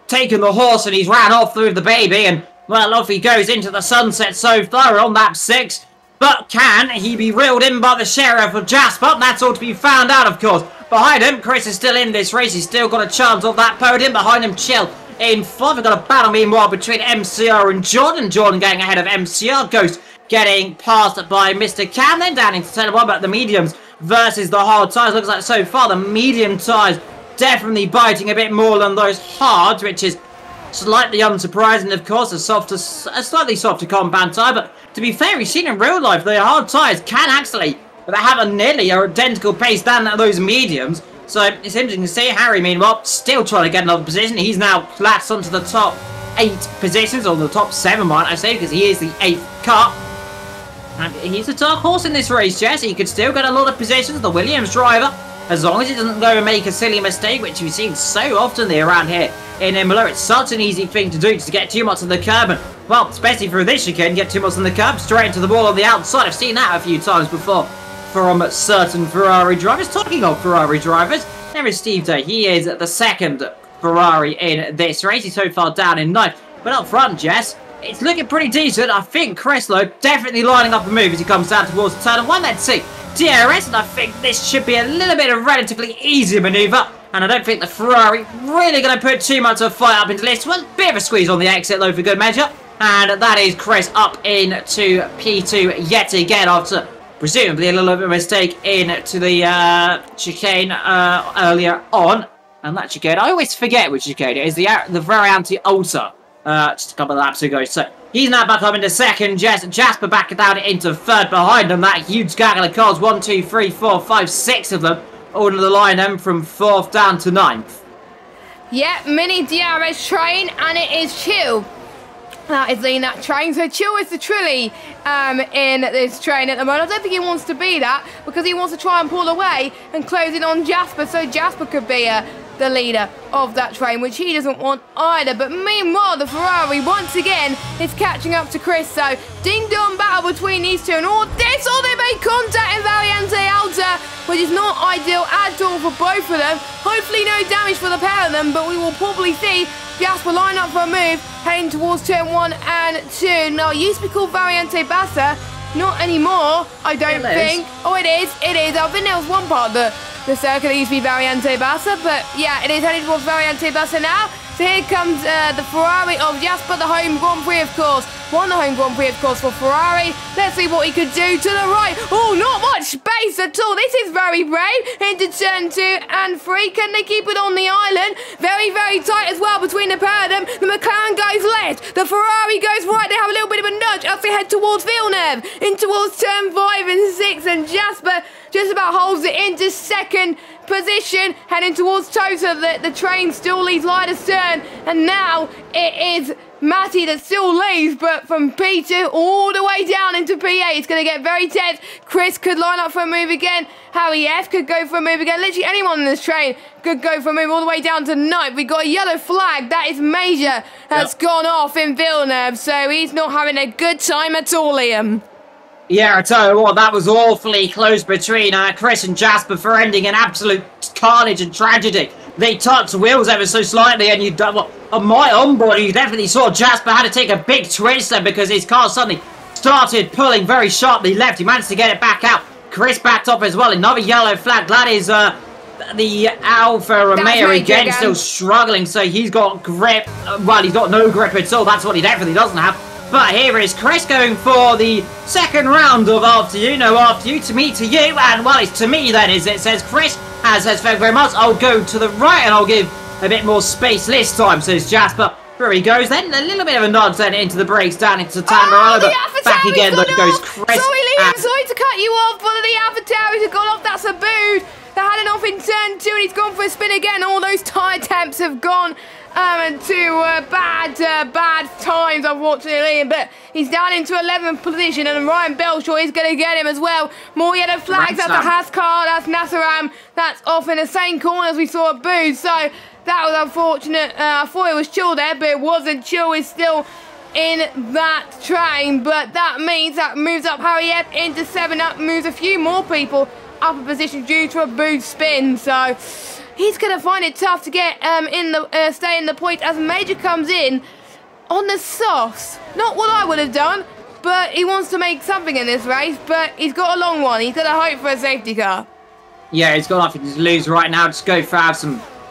taken the horse and he's ran off through the baby. And, well, off he goes into the sunset so far on lap 6. But can he be reeled in by the sheriff of Jasper? That's all to be found out, of course. Behind him, Chris is still in this race. He's still got a chance of that podium. Behind him, Chill in 4th. We've got a battle meanwhile between MCR and Jordan. Jordan getting ahead of MCR. Ghost getting passed by Mr. Cam. Then down into turn 1, but the mediums versus the hard tyres. Looks like so far the medium tyres definitely biting a bit more than those hards, which is slightly unsurprising, of course. A slightly softer compound tyre, but to be fair, we've seen in real life the hard tyres can actually have a nearly identical pace than those mediums. So it's interesting to see. Harry, meanwhile, still trying to get another position. He's now flat onto the top 8 positions, or the top 7, might I say, because he is the 8th car. And he's a dark horse in this race, Jess. He could still get a lot of positions, the Williams driver, as long as he doesn't go and make a silly mistake, which we've seen so often around here in Imola. It's such an easy thing to do, just to get too much on the curb. And, well, especially through this chicane, get too much on the curb, straight into the wall on the outside. I've seen that a few times before from certain Ferrari drivers. Talking of Ferrari drivers, there is Steve Day. He is the 2nd Ferrari in this race. He's so far down in 9th. But up front, Jess, it's looking pretty decent. I think Creslow definitely lining up a move as he comes down towards the turn 1. Let's see. DRS, and I think this should be a little bit of relatively easy manoeuvre. And I don't think the Ferrari really going to put too much of a fight up into this one. Bit of a squeeze on the exit, though, for good measure. And that is Chris up into P2 yet again after presumably a little bit of a mistake into the chicane earlier on. And that chicane, I always forget which chicane it is. The Variante Ultra just a couple of laps ago. So he's now back up into second. Jasper back down into third behind him. That huge gaggle of cars. 1, 2, 3, 4, 5, 6 of them all into the line then from 4th down to 9th. Yeah, mini DRS train, and it is Chill that is leading that train. So Chill is the Trilly in this train at the moment. I don't think he wants to be that, because he wants to try and pull away and close it on Jasper, so Jasper could be the leader of that train, which he doesn't want either. But meanwhile, the Ferrari once again is catching up to Chris. So ding-dong battle between these two, and all this, they make contact in Variante Alta, which is not ideal at all for both of them. Hopefully no damage for the pair of them, but we will probably see Jasper line up for a move, heading towards turn 1 and 2. Now, it used to be called Variante Bassa, not anymore, I don't think. Oh, it is. I think there was one part of the circuit that used to be Variante Bassa, but yeah, it is heading towards Variante Bassa now. So here comes the Ferrari of Jasper, the home Grand Prix, of course. Won the home Grand Prix, of course, for Ferrari. Let's see what he could do to the right. Oh, not much space at all. This is very brave. Into turn 2 and 3. Can they keep it on the island? Very, very tight as well between the pair of them. The McLaren goes left. The Ferrari goes right. They have a little bit of a nudge as they head towards Villeneuve. In towards turn 5 and 6. And Jasper just about holds it into second position, heading towards Tota. The train still leads line astern, and now it is Matty that still leads, but from P2 all the way down into P8, it's going to get very tense. Chris could line up for a move again. Harry F could go for a move again. Literally anyone in this train could go for a move all the way down to 9th. We got a yellow flag. That is major. That's gone off in Villeneuve, so he's not having a good time at all, Liam. Yeah, I tell you what, that was awfully close between Chris and Jasper for ending in absolute carnage and tragedy. They touched wheels ever so slightly, and on my onboard, you definitely saw Jasper had to take a big twist there because his car suddenly started pulling very sharply left. He managed to get it back out. Chris backed up as well. Another yellow flag. That is the Alfa Romeo again, still struggling, so he's got grip. Well, he's got no grip at all. That's what he definitely doesn't have. But here is Chris going for the second round of After You. No, After You, to me, to you. And, well, it's to me then, is it says Chris, says thank you very much. I'll go to the right and I'll give a bit more space this time, says Jasper. There he goes then. A little bit of a nudge then into the brakes, down into Tamburello. But back again, that goes Chris. Sorry, Liam, sorry to cut you off, but the AlphaTauri's have gone off. That's a boot. They had it off in turn 2 and he's gone for a spin again. All those tyre temps have gone to bad times, unfortunately, but he's down into 11th position, and Ryan Belshaw is going to get him as well. More yellow flags. That's a Haas car, that's Nassaram, that's off in the same corner as we saw at Booth, so that was unfortunate. I thought it was Chill there, but it wasn't. Chill is still in that train, but that means that moves up Harry F into 7 up, moves a few more people up a position due to a Booth spin, so he's going to find it tough to get stay in the point as Major comes in on the softs. Not what I would have done, but he wants to make something in this race, but he's got a long one. He's going to hope for a safety car. Yeah, he's got nothing to lose right now. Just go for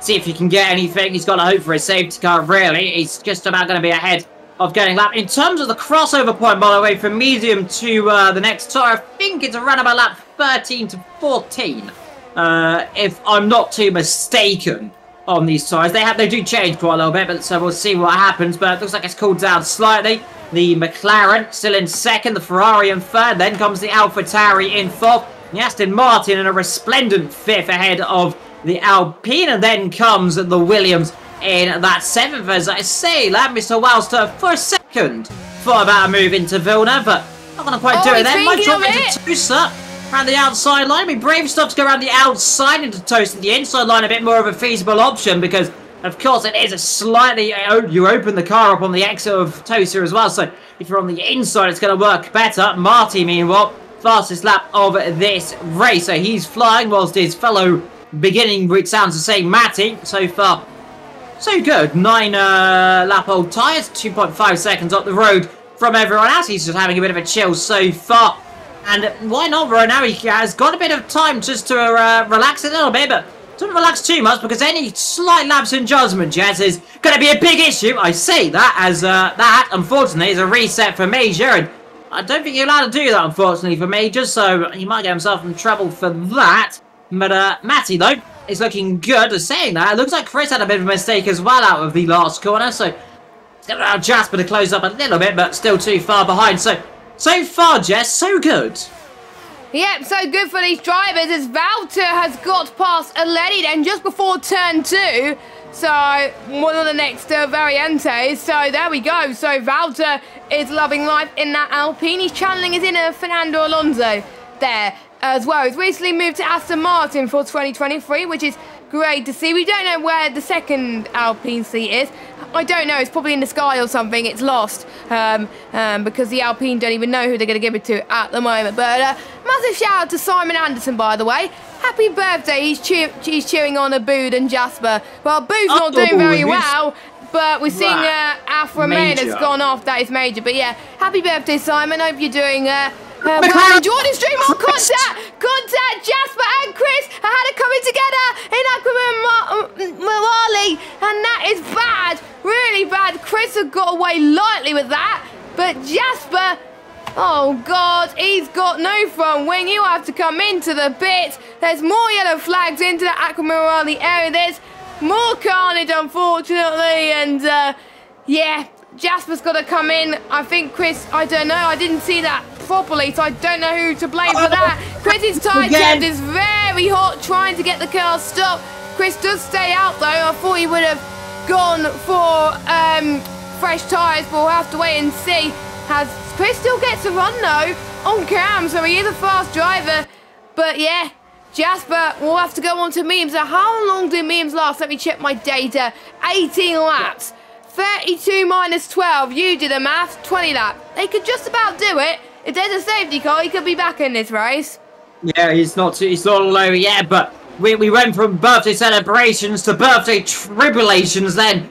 see if he can get anything. He's got to hope for a safety car, really. He's just about going to be ahead of getting lap. In terms of the crossover point, by the way, from medium to the next tire, I think it's around about lap 13 to 14. If I'm not too mistaken on these tyres. They do change quite a little bit, but so we'll see what happens. But it looks like it's cooled down slightly. The McLaren still in second, the Ferrari in third, then comes the AlphaTauri in fourth, the Aston Martin in a resplendent fifth ahead of the Alpine, and then comes the Williams in that seventh, as I say. Mr. Wowster for a second thought about a move into Villeneuve, but not going to quite do it then. Might drop into Tosa around the outside line. I mean, brave stuff to go around the outside into Tosa. The inside line a bit more of a feasible option because, of course, it is a slightly... you open the car up on the exit of Tosa as well, so if you're on the inside, it's going to work better. Marty, meanwhile, fastest lap of this race. So he's flying whilst his fellow beginning, which sounds the same, Matty, so far so good. 9 lap old tyres, 2.5 seconds up the road from everyone else. He's just having a bit of a chill so far. And why not right now? He has got a bit of time just to relax a little bit, but don't relax too much because any slight lapse in judgment, Jess, is going to be a big issue. I say that as that, unfortunately, is a reset for Major, and I don't think you're allowed to do that, unfortunately, for Major, so he might get himself in trouble for that. But Matty, though, is looking good. Saying that, it looks like Chris had a bit of a mistake as well out of the last corner, so It's going to allow Jasper to close up a little bit, but still too far behind. So far, Jess, so good. Yep, so good for these drivers as Valter has got past Aledi then just before turn 2. So, one of the next Variantes. So, there we go. So, Valter is loving life in that Alpine. He's channeling his inner Fernando Alonso there as well. He's recently moved to Aston Martin for 2023, which is great to see. We don't know where the second Alpine seat is. I don't know. It's probably in the sky or something. It's lost because the Alpine don't even know who they're going to give it to at the moment. But massive shout out to Simon Anderson, by the way. Happy birthday. He's cheering on Abood and Jasper. Well, Abood's not doing very well, but we're seeing Alfa Romeo has gone off. That is major. But yeah, happy birthday, Simon. Hope you're doing well. Jordan Stream on contact, Jasper and Chris had it coming together in Aquamarali, and that is bad, really bad. Chris had got away lightly with that, but Jasper, oh God, he's got no front wing. You have to come into the pit. There's more yellow flags into the Aquamarali area. There's more carnage, unfortunately, and yeah, Jasper's got to come in. I think Chris, I don't know, I didn't see that properly, so I don't know who to blame for that. Chris's tyre temp is very hot, trying to get the car stopped. Chris does stay out though. I thought he would have gone for fresh tyres, but we'll have to wait and see. As Chris still gets a run though on cam, so he is a fast driver. But yeah, Jasper will have to go on to mediums. So how long do mediums last? Let me check my data. 18 laps. 32 minus 12. You did the math. 20 laps. They could just about do it. If there's a safety car, he could be back in this race. Yeah, he's not all over yet, but we went from birthday celebrations to birthday tribulations, then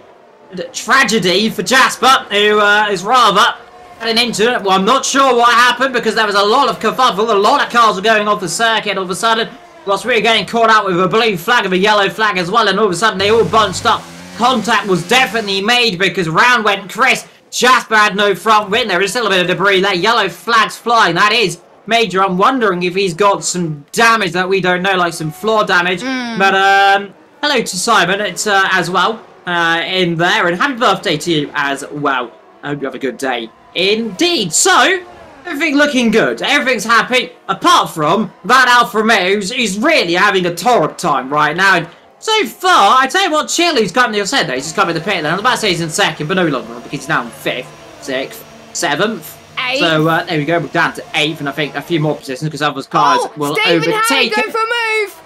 tragedy for Jasper, who is rather getting into it. Well, I'm not sure what happened because there was a lot of kerfuffle, a lot of cars were going off the circuit all of a sudden, whilst we were getting caught out with a blue flag and a yellow flag as well, and all of a sudden they all bunched up. Contact was definitely made because round went Chris. Jasper had no front wing. There is still a bit of debris there. Yellow flags flying. That is major. I'm wondering if he's got some damage that we don't know, like some floor damage. But hello to Simon. It's as well in there, and happy birthday to you as well. I hope you have a good day indeed. So everything looking good. Everything's happy apart from that Alfa Romeo who's really having a torrid time right now. And so far, I tell you what, Chili's coming, you said though, he's just coming to the pit then. I was about to say he's in second, but no longer, because he's now in 5th, 6th, 7th. 8th. So there we go, we're down to 8th, and I think a few more positions, because other cars will overtake go for a move!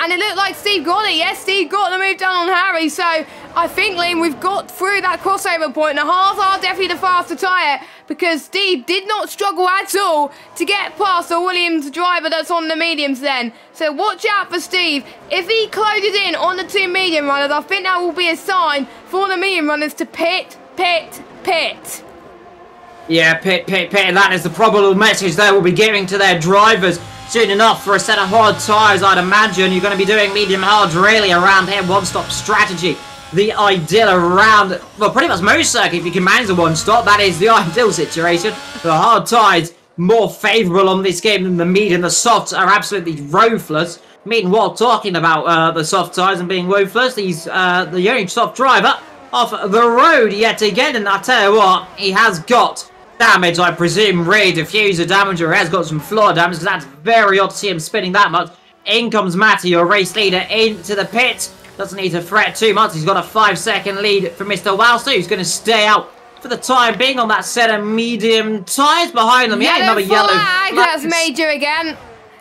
And it looked like Steve got it. Yes, Steve got the move down on Harry. So I think, Liam, we've got through that crossover point. The Haas are definitely the faster tyre because Steve did not struggle at all to get past the Williams driver that's on the mediums then. So watch out for Steve. If he closes in on the 2 medium runners, I think that will be a sign for the medium runners to pit, pit, pit. Yeah, pit, pit, pit. That is the probable message they will be giving to their drivers. Soon enough for a set of hard tyres, I'd imagine. You're going to be doing medium hards really around here. One-stop strategy. The ideal around, well, pretty much most circuit, if you can manage a one-stop, that is the ideal situation. The hard tyres more favourable on this game than the medium. The softs are absolutely ruthless. Meanwhile, talking about the soft tyres and being ruthless, he's the only soft driver off the road yet again. And I tell you what, he has got damage, I presume, really diffuser damage, or has got some floor damage, because that's very odd to see him spinning that much. In comes Matty, your race leader, into the pit. Doesn't need to fret too much. He's got a 5-second lead from Mr. Walster, who's going to stay out for the time being on that set of medium tyres behind them. Yeah, another yellow flag. That's major again.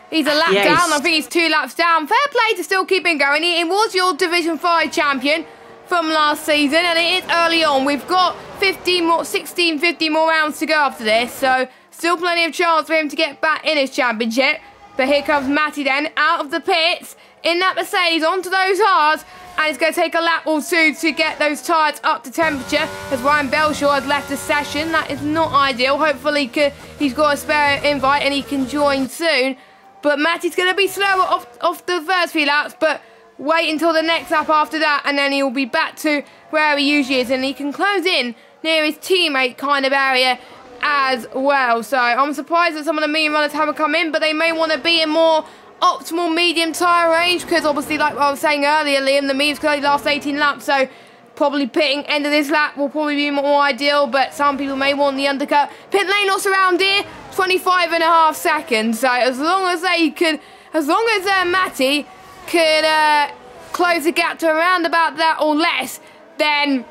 He's a lap down. I think he's 2 laps down. Fair play to still keeping going. He was your Division 5 champion from last season, and it is early on. We've got 15 more rounds to go after this, so still plenty of chance for him to get back in his championship. But here comes Matty then, out of the pits, in that Mercedes, onto those hards, and it's going to take a lap or 2 to get those tyres up to temperature, as Ryan Belshaw has left the session. That is not ideal. Hopefully he's got a spare invite and he can join soon. But Matty's going to be slower off the first few laps, but wait until the next lap after that, and then he'll be back to where he usually is, and he can close in near his teammate kind of area as well. So I'm surprised that some of the medium runners haven't come in, but they may want to be in more optimal medium tyre range, because obviously, like I was saying earlier, Liam, the mediums can only last 18 laps, so Probably pitting end of this lap will probably be more ideal, but some people may want the undercut. Pit lane loss around here, 25.5 seconds. So as long as Matty could close the gap to around about that or less, then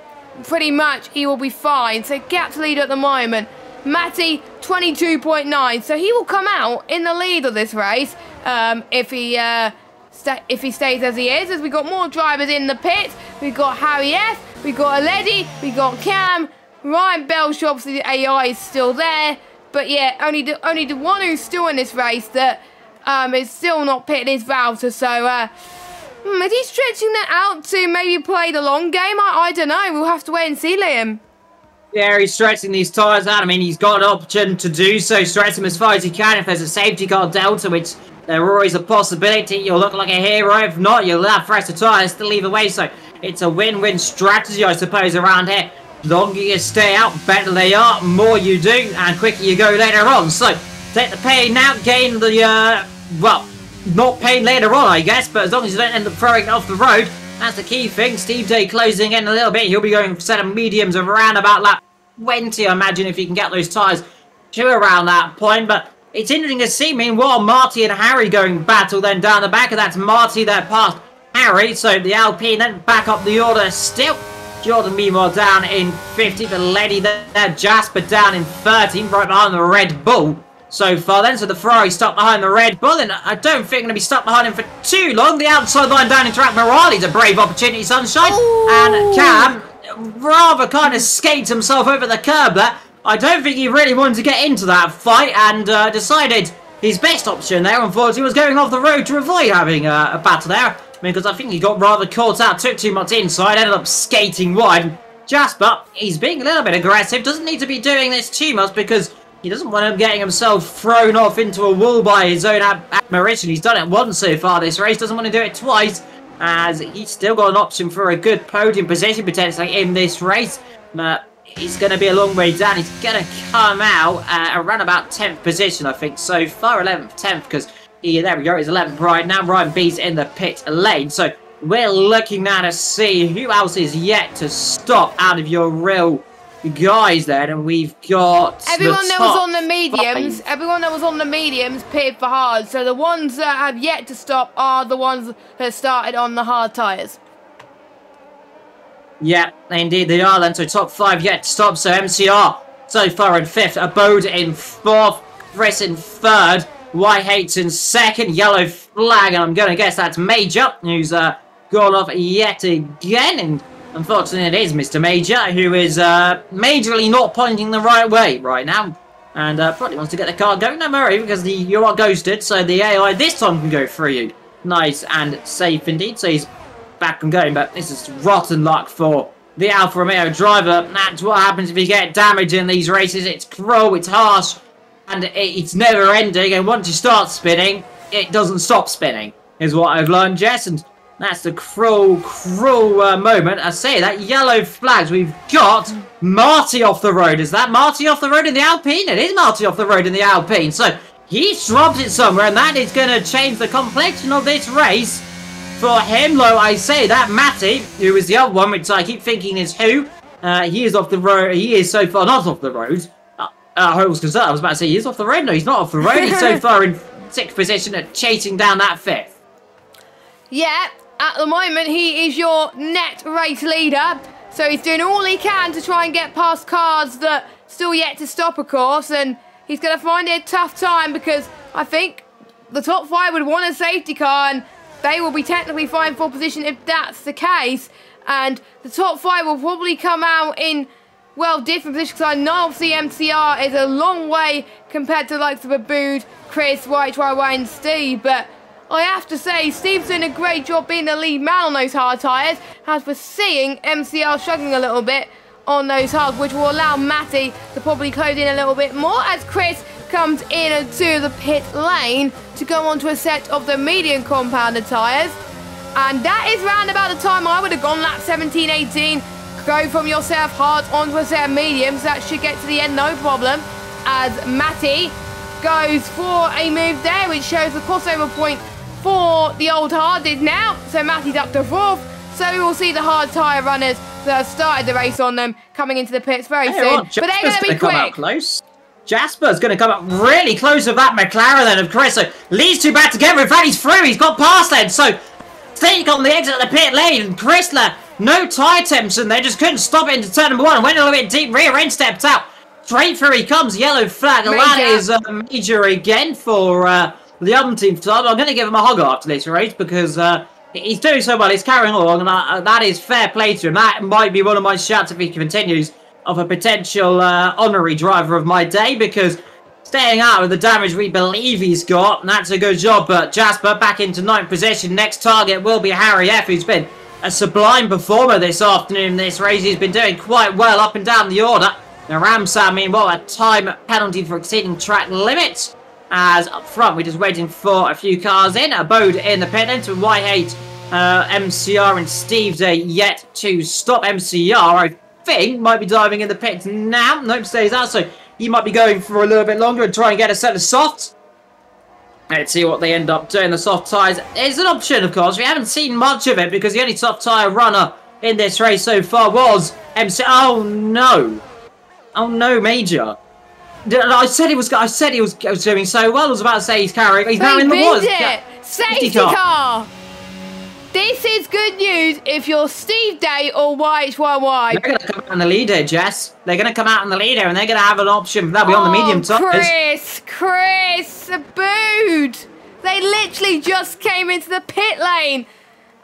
pretty much he will be fine. So gap to lead at the moment. Matty 22.9, so he will come out in the lead of this race if he stays as he is. As we got more drivers in the pits, we got Harry F, we got Aledi, we got Cam, Ryan Belshop, obviously the AI is still there, but yeah, only the one who's still in this race that is still not pitting his router. So is he stretching that out to maybe play the long game? I don't know. We'll have to wait and see, Liam. Yeah, he's stretching these tyres out. I mean, he's got an option to do so. Stretch them as far as he can. If there's a safety car delta, which there always a possibility, you'll look like a hero. If not, you'll have fresher tyres still either way. So it's a win-win strategy, I suppose, around here. The longer you stay out, better they are. More you do, and quicker you go later on. So take the pain now, gain the, well, not pain later on, I guess, but as long as you don't end up throwing it off the road, that's the key thing. Steve Day closing in a little bit. He'll be going for a set of mediums of around about lap 20, I imagine, if he can get those tyres to around that point. But it's interesting to see, meanwhile, Marty and Harry going battle then down the back, and that's Marty there past Harry. So the Alpine then back up the order still. Jordan meanwhile down in 50, the Lady there, Jasper down in 13, right behind the Red Bull so far then. So the Ferrari stuck behind the Red Bull, and I don't think going to be stuck behind him for too long. The outside line down into Morali's a brave opportunity, Sunshine. Ooh. And Cam rather kind of skated himself over the curb there. I don't think he really wanted to get into that fight, and decided his best option there, unfortunately, was going off the road to avoid having a battle there. Because I think he got rather caught out, took too much inside, ended up skating wide. Jasper, he's being a little bit aggressive, doesn't need to be doing this too much because he doesn't want him getting himself thrown off into a wall by his own admiration. He's done it once so far this race, doesn't want to do it twice, as he's still got an option for a good podium position potentially in this race. But he's going to be a long way down. He's going to come out around about 10th position, I think, so far, 11th, 10th, because there we go, he's 11th right now. Ryan B's in the pit lane. So we're looking now to see who else is yet to stop out of your real guys there. And we've got everyone that was on the mediums. Everyone that was on the mediums pitted for hard. So the ones that have yet to stop are the ones that started on the hard tyres. Yeah, indeed they are then. So top 5 yet to stop. So MCR so far in 5th. Abode in 4th. Chris in 3rd. Whitehates in 2nd, yellow flag, and I'm going to guess that's Major, who's gone off yet again, and unfortunately it is Mr. Major, who is majorly not pointing the right way right now, and probably wants to get the car going. No worry, because you are ghosted, so the AI this time can go through you. Nice and safe indeed, so he's back and going, but this is rotten luck for the Alfa Romeo driver. That's what happens if you get damage in these races. It's cruel, it's harsh, and it's never ending, and once you start spinning, it doesn't stop spinning, is what I've learned, Jess, and that's the cruel moment. I say that, yellow flags, we've got Marty off the road. Is that Marty off the road in the Alpine? It is Marty off the road in the Alpine, so he dropped it somewhere, and that is going to change the complexion of this race for him. Though I say that, Matty, who is the other one, which I keep thinking is who, he is off the road, he is so far not off the road. I was concerned. I was about to say he's off the road. No, he's not off the road. He's so far in 6th position at chasing down that 5th. Yeah, at the moment he is your net race leader. So he's doing all he can to try and get past cars that still yet to stop, of course. And he's going to find it a tough time because I think the top 5 would want a safety car and they will be technically fine for position if that's the case. And the top 5 will probably come out in, well, different positions, because I know obviously MCR is a long way compared to the likes of Abood, Chris, White, and Steve, but I have to say, Steve's doing a great job being the lead man on those hard tyres, as we're seeing MCR struggling a little bit on those hards, which will allow Matty to probably close in a little bit more as Chris comes into the pit lane to go onto a set of the medium compounded tyres. And that is round about the time I would have gone, lap 17, 18. Go from yourself hard onto a set of mediums. That should get to the end, no problem. As Matty goes for a move there, which shows the crossover point for the old hard is now. So Matty's up to 4th. So we will see the hard tyre runners that have started the race on them coming into the pits very soon. On, but they're going to be come out quick. Close. Jasper's going to come up really close with that McLaren then of Chris. So Lee's too bad together. In fact, he's through. He's got past then. So Steve on the exit of the pit lane. And Chrysler, no tyre temps, and they just couldn't stop it into turn number 1. And went a little bit deep. Rear end stepped out. Straight through he comes. Yellow flag. And that is major again for the umpteenth time. I'm going to give him a hug after this race because he's doing so well. He's carrying along. And that is fair play to him. That might be one of my shouts if he continues, of a potential honorary driver of my day, because staying out of the damage we believe he's got, and that's a good job. But Jasper back into 9th position. Next target will be Harry F, who's been a sublime performer this afternoon in this race. He's been doing quite well up and down the order. Now Ramsam, meanwhile, a time penalty for exceeding track limits. As up front, we're just waiting for a few cars in. Abode in the pit lane to Y8, MCR and Steve's yet to stop. MCR, I think, might be diving in the pits now. Nope, stays out, so he might be going for a little bit longer and try and get a set of softs. Let's see what they end up doing. The soft tyres is an option, of course. We haven't seen much of it because the only soft tyre runner in this race so far was MC. Oh no! Oh no, Major! I said he was doing so well. I was about to say he's carrying. He's now in the woods. Safety car. This is good news if you're Steve Day or YHYY. They're going to come out in the leader, Jess. They're going to come out in the leader and they're going to have an option. They'll be on the medium tyres. Chris, booed. They literally just came into the pit lane.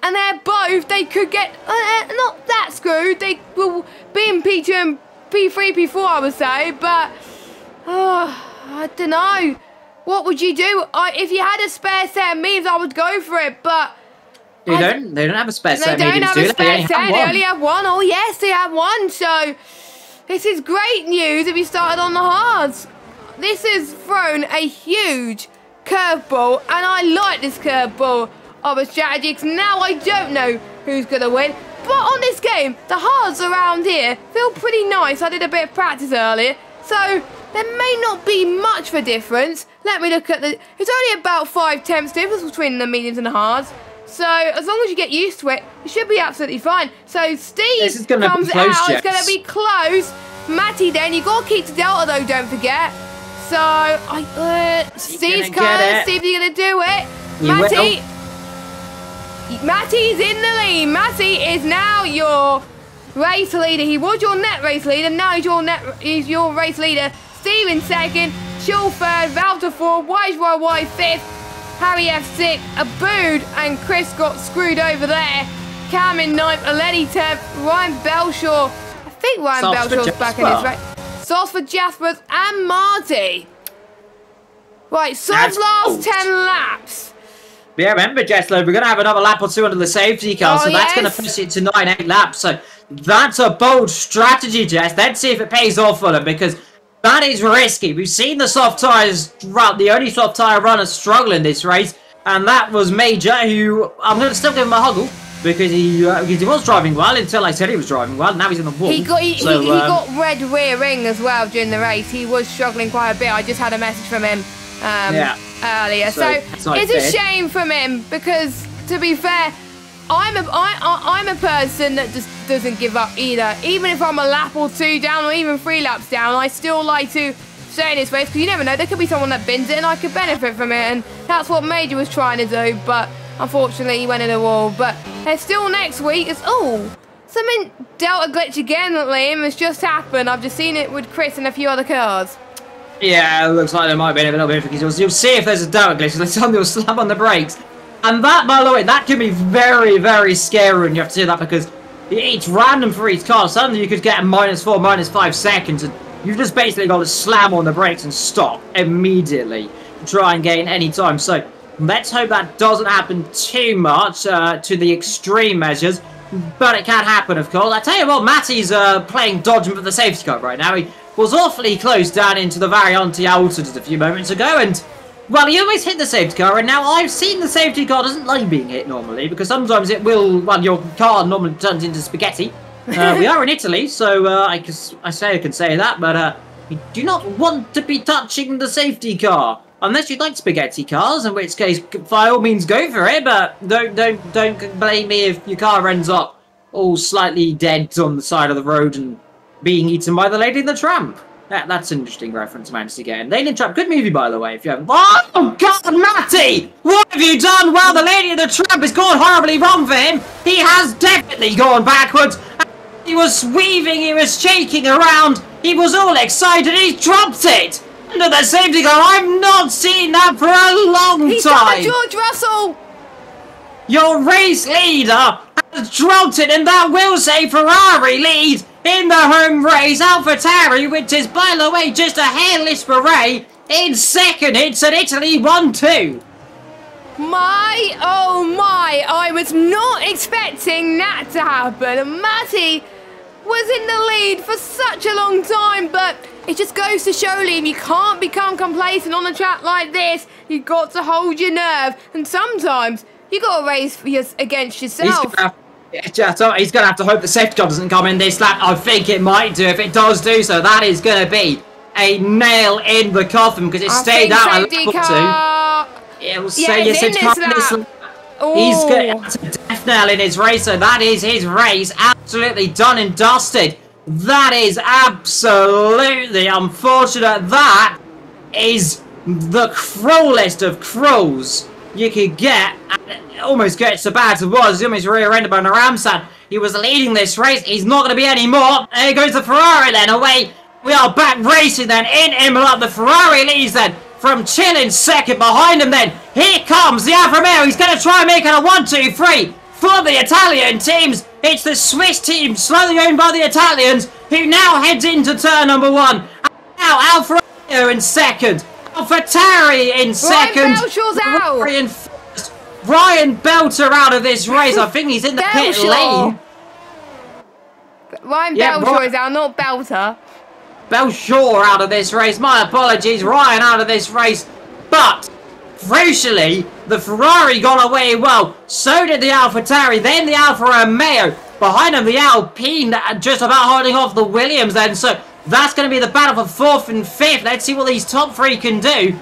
And they're both, they could get, not that screwed. They will be in P2 and P3, P4, I would say. But, I don't know. What would you do? If you had a spare set of memes, I would go for it. But They don't have a spare set. They don't have a spare set. They only have one. Oh yes, they have one. So this is great news if you started on the hards. This has thrown a huge curveball, and I like this curveball of a strategy because now I don't know who's gonna win. But on this game, the hards around here feel pretty nice. I did a bit of practice earlier, so there may not be much of a difference. Let me look at it's only about 5/10 difference between the mediums and the hards. So as long as you get used to it, you should be absolutely fine. So Steve comes out. It's going to be close. Matty, then you got to keep to Delta though. Don't forget. So Steve's coming. Steve, you're going to do it. Matty's in the lead. Matty is now your race leader. He was your net race leader. Now he's your race leader. Steve in 2nd. Chill 3rd. Valter 4th. YY 5th. Harry F6, Abood, and Chris got screwed over there. Cam in 9th, Aleni 10th, Ryan Belshaw. I think Ryan Belshaw's back in his race. Sauce for Jaspers and Marty. Right, Sauce last 10 laps. Yeah, remember, Jesslo, we're going to have another lap or two under the safety car, so that's going to push it to 9-8 laps. So that's a bold strategy, Jess. Let's see if it pays off for them, because that is risky. We've seen the soft tyres run, the only soft tyre runner struggle in this race, and that was Major, who I'm going to still give him a huggle because he was driving well until I said he was driving well. Now he's in the wall. He got red rear ring as well during the race. He was struggling quite a bit. I just had a message from him earlier, so it's a shame from him because, to be fair, I'm a person that just doesn't give up either. Even if I'm a lap or 2 down or even 3 laps down, I still like to stay in this race because you never know, there could be someone that bins it and I could benefit from it, and that's what Major was trying to do, but unfortunately he went in the wall. But there's still next week. It's something Delta glitch again, Liam. It's just happened. I've just seen it with Chris and a few other cars. Yeah, it looks like there might be a little bit because you'll see if there's a Delta glitch. Let's tell them you'll slam on the brakes. And that, by the way, that can be very, very scary when you have to do that because it's random for each car. Suddenly you could get a -4, -5 seconds, and you've just basically got to slam on the brakes and stop immediately to try and gain any time. So let's hope that doesn't happen too much to the extreme measures, but it can happen, of course. I tell you what, Matty's playing dodge for the safety car right now. He was awfully close down into the Variante Alta just a few moments ago, and well, he always hit the safety car, and now I've seen the safety car doesn't like being hit normally, because sometimes it will, well, your car normally turns into spaghetti. We are in Italy, so I can say that, but we do not want to be touching the safety car. Unless you'd like spaghetti cars, in which case, by all means, go for it. But don't blame me if your car ends up all slightly dead on the side of the road and being eaten by the Lady and the Tramp. That's an interesting reference, managed to get in. Lady and the Tramp, good movie, by the way, if you haven't. Oh, God, Matty! What have you done? Well, the Lady and the Tramp has gone horribly wrong for him. He has definitely gone backwards. He was weaving, he was shaking around. He was all excited. He dropped it under the safety car. I've not seen that for a long He's time. He's George Russell. Your race leader has dropped it, and that will say Ferrari lead in the home race. AlphaTauri, which is, by the way, just a hairless beret, in second. It's at Italy 1-2. My, oh my, I was not expecting that to happen. Matty was in the lead for such a long time, but it just goes to show, Liam, you can't become complacent on a track like this. You've got to hold your nerve, and sometimes you got to race against yourself. He's going to have to hope the safety car doesn't come in this lap. I think it might do. If it does do so, that is going to be a nail in the coffin, because it stayed out a lap or two. It'll say yes, it's this lap. He's got a death nail in his race, so that is his race. Absolutely done and dusted. That is absolutely unfortunate. That is the cruelest of cruels you could get. And it almost gets so bad as it was. He almost rear-ended by Naramsan. He was leading this race. He's not going to be anymore. There goes the Ferrari then away. We are back racing then in Imola. The Ferrari leads then from Chilling second. Behind him then, here comes the Alfa Romeo. He's going to try and make it a 1-2-3 for the Italian teams. It's the Swiss team, slowly owned by the Italians, who now heads into turn number 1. And now Alfa Romeo in second. AlphaTauri in second. Ryan Belcher's out. Ryan Belcher out of this race. I think he's in the pit lane. Ryan Belcher is out, not Belter. Belcher out of this race. My apologies. Ryan out of this race. But, crucially, the Ferrari got away well. So did the AlphaTauri. Then the Alfa Romeo. Behind him, the Alpine just about holding off the Williams then. So, that's going to be the battle for 4th and 5th. Let's see what these top 3 can do.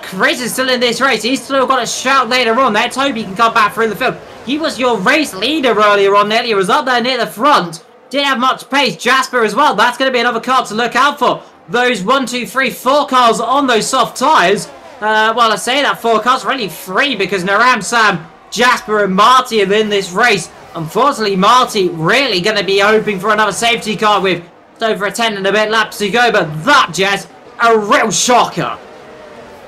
Chris is still in this race. He's still got a shout later on. Let's hope he can come back through the field. He was your race leader earlier on. He was up there near the front. Didn't have much pace. Jasper as well. That's going to be another car to look out for. Those 1, 2, 3, 4 cars on those soft tyres. Well, I say that 4 cars, really 3, because Naram, Sam, Jasper and Marty are in this race. Unfortunately, Marty really going to be hoping for another safety car with over a 10 and a bit laps to go. But that, Jess, a real shocker.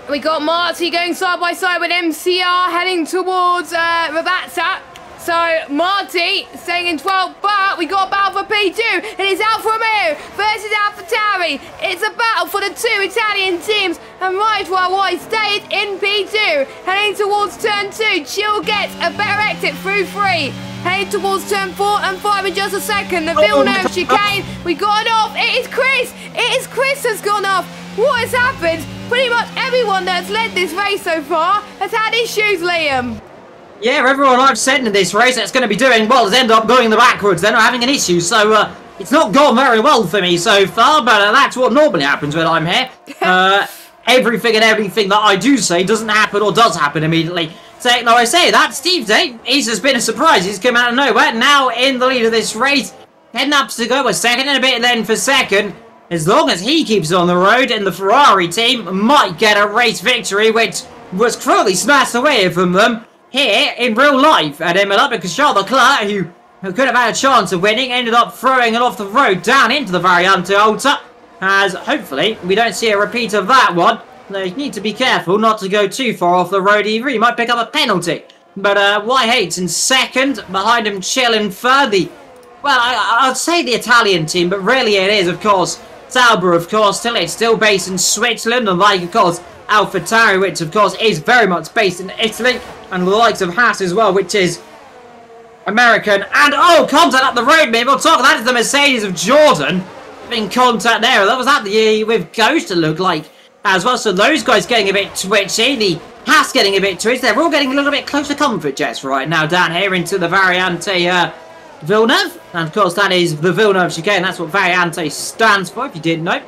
We got Marty going side by side with MCR heading towards Rabatsa. So Marty staying in 12th, but we got a battle for P2. It is Alfa Romeo versus AlphaTauri. It's a battle for the 2 Italian teams, and right while White stays in P2, heading towards turn 2. Chill gets a better exit through 3. Heading towards turn 4 and 5 in just a second. The Villeneuve chicane. We got it off. It is Chris. It is Chris has gone off. What has happened? Pretty much everyone that's led this race so far has had issues, Liam. Yeah, everyone I've sent in this race that's going to be doing well has ended up going the backwards. They're not having an issue, so it's not gone very well for me so far, but that's what normally happens when I'm here. Everything that I do say doesn't happen or does happen immediately. So, like I say, that Steve Day, he's just been a surprise. He's come out of nowhere, now in the lead of this race. Heading up to go a second and a bit then for second. As long as he keeps on the road, and the Ferrari team might get a race victory, which was cruelly smashed away from them here in real life at Imola, because Charles Leclerc, who could have had a chance of winning, ended up throwing it off the road down into the Variante Alta, as hopefully we don't see a repeat of that one. They need to be careful not to go too far off the road either. He might pick up a penalty. But Whitehate's in second, behind him Chill in third. Well, I'd say the Italian team, but really it is, of course, Sauber, of course, it's still based in Switzerland, and like, of course, AlphaTauri, which, of course, is very much based in Italy, and the likes of Haas as well, which is American. And, oh, contact up the road, maybe. We'll talk, that is the Mercedes of Jordan in contact there. That was at the with Ghost, it looked like, as well. So those guys getting a bit twitchy, the Haas getting a bit twitchy. They're all getting a little bit close to comfort, Jess, right now, down here into the Variante Villeneuve, and of course that is the Villeneuve chicane. That's what Variante stands for, if you didn't know.